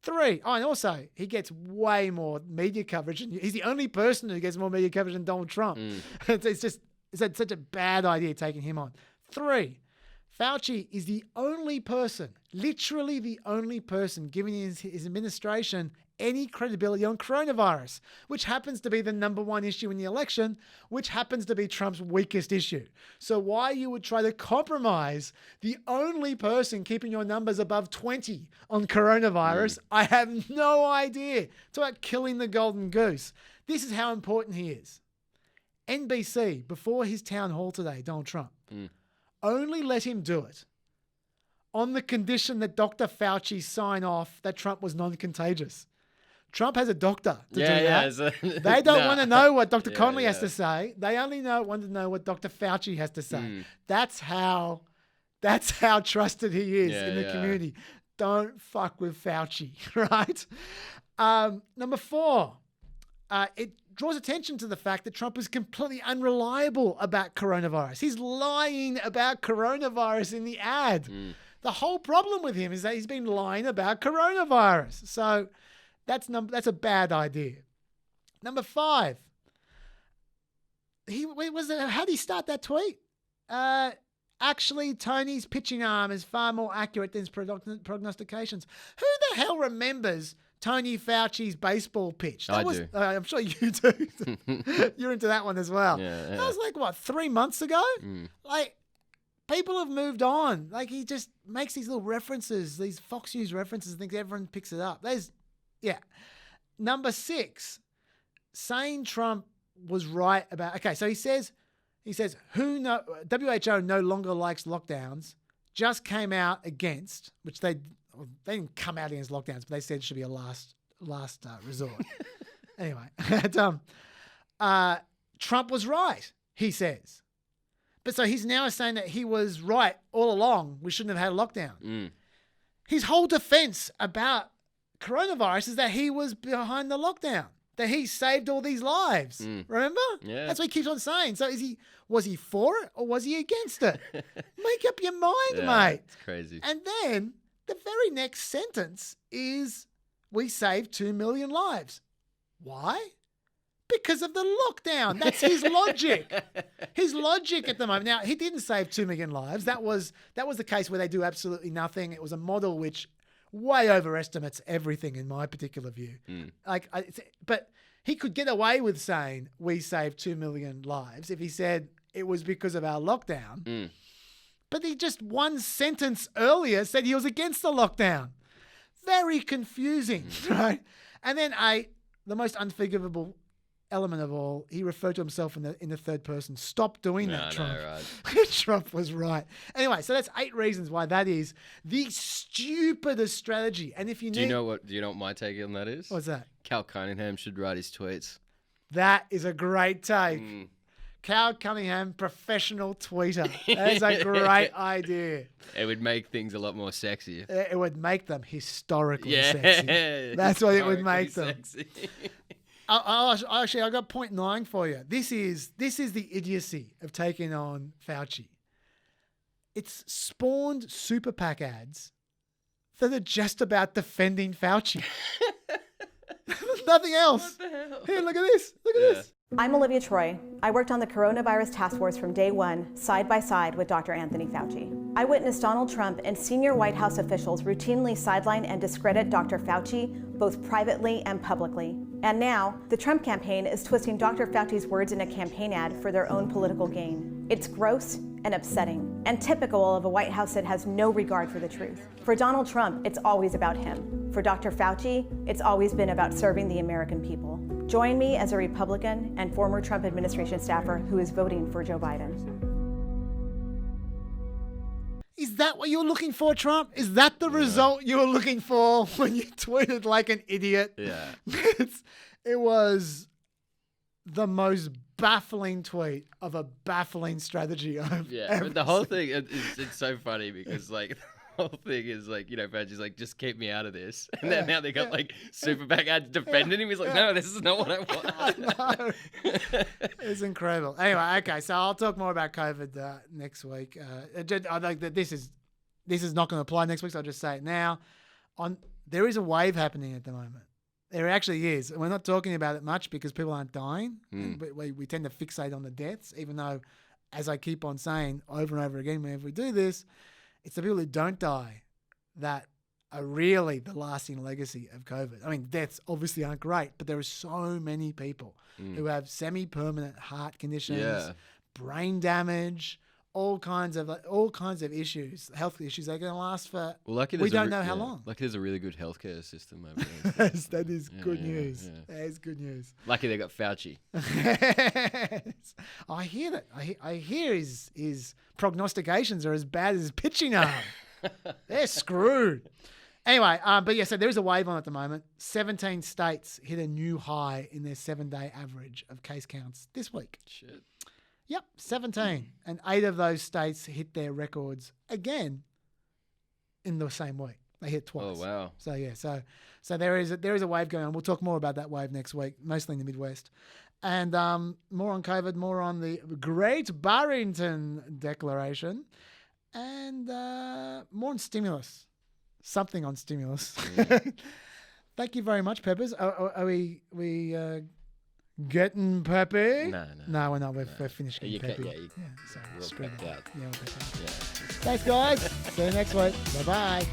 3, and also he gets way more media coverage. He's the only person who gets more media coverage than Donald Trump. It's such a bad idea taking him on. 3, Fauci is the only person, literally the only person giving his administration any credibility on coronavirus, which happens to be the number 1 issue in the election, which happens to be Trump's weakest issue. So why you would try to compromise the only person keeping your numbers above 20 on coronavirus, I have no idea. It's about killing the golden goose. This is how important he is. NBC, before his town hall today, Donald Trump, only let him do it on the condition that Dr. Fauci sign off that Trump was non-contagious. Trump has a doctor to do that. They don't want to know what Dr. Connolly has to say. They only want to know what Dr. Fauci has to say. That's how trusted he is in the community. Don't fuck with Fauci, right? Number 4, it draws attention to the fact that Trump is completely unreliable about coronavirus. He's lying about coronavirus in the ad. The whole problem with him is that he's been lying about coronavirus. So that's a bad idea. Number 5, how did he start that tweet? Actually, Tony's pitching arm is far more accurate than his prognostications. Who the hell remembers Tony Fauci's baseball pitch? I do. I'm sure you do. You're into that one as well. That was like, 3 months ago? Like, people have moved on. Like, he just makes these little references, these Fox News references, and thinks everyone picks it up. Number 6, saying Trump was right about, okay, so he says, WHO no longer likes lockdowns, just came out against, which they didn't come out against lockdowns, but they said it should be a last resort. Anyway, Trump was right, he says. But so he's now saying that he was right all along. We shouldn't have had a lockdown. His whole defense about coronavirus is that he was behind the lockdown, that he saved all these lives. Remember? Yeah. That's what he keeps on saying. So was he for it or was he against it? Make up your mind, mate. It's crazy. And then the very next sentence is, we saved 2 million lives. Why? Because of the lockdown. That's his logic. His logic at the moment. Now, he didn't save 2 million lives. That was the case where they do absolutely nothing. It was a model which way overestimates everything in my particular view. But he could get away with saying we saved 2 million lives if he said it was because of our lockdown. But he just one sentence earlier said he was against the lockdown. Very confusing, right? And then the most unforgivable element of all, he referred to himself in the third person. Stop doing that, Trump. Right. Trump was right. Anyway, so that's 8 reasons why that is the stupidest strategy. And if you do you know what my take on that is? What's that? Cal Cunningham should write his tweets. That is a great take. Cal Cunningham, professional tweeter. That is a great idea. It would make things a lot more sexy. It would make them historically sexy. That's what it would make them. Actually, I got point 9 for you. This is the idiocy of taking on Fauci. It's spawned super PAC ads that are just about defending Fauci. Nothing else. What the hell? Here, look at this. Look at this. I'm Olivia Troy. I worked on the coronavirus task force from day one, side by side with Dr. Anthony Fauci. I witnessed Donald Trump and senior White House officials routinely sideline and discredit Dr. Fauci, both privately and publicly. And now, the Trump campaign is twisting Dr. Fauci's words in a campaign ad for their own political gain. It's gross and upsetting, and typical of a White House that has no regard for the truth. For Donald Trump, it's always about him. For Dr. Fauci, it's always been about serving the American people. Join me as a Republican and former Trump administration staffer who is voting for Joe Biden. Is that what you're looking for, Trump? Is that the result you were looking for when you tweeted like an idiot? Yeah. It was the most baffling tweet of a baffling strategy I've ever but the whole seen. thing, it's so funny because like the whole thing is like, Fauci's like, just keep me out of this. And then now they got like super PAC ads defending him. He's like, no, this is not what I want. I know. It's incredible. Anyway, okay, so I'll talk more about COVID next week. I like that this is not going to apply next week, so I'll just say it now. There is a wave happening at the moment. There actually is. We're not talking about it much because people aren't dying. We tend to fixate on the deaths, even though, as I keep on saying over and over again, whenever we do this, it's the people who don't die that are really the lasting legacy of COVID. I mean, deaths obviously aren't great, but there are so many people who have semi-permanent heart conditions, brain damage, all kinds of issues, health issues. They're going to last for. Well, we don't know how long. Lucky there's a really good healthcare system over there. That is good news. Yeah. That is good news. Lucky they got Fauci. I hear that. I hear his prognostications are as bad as his pitching arm. They're screwed. Anyway, but yeah, so there is a wave on at the moment. 17 states hit a new high in their 7-day average of case counts this week. Shit. Yep, 17. And 8 of those states hit their records again in the same week. They hit twice. Oh, wow. So, yeah, so there is a wave going on. We'll talk more about that wave next week, mostly in the Midwest. And more on COVID, more on the Great Barrington Declaration, and more on stimulus. Something on stimulus. Thank you very much, Peppers. Are we getting peppy? No, we're not. We're finishing peppy. We'll pepped out. Thanks, guys. See you next week. Bye-bye.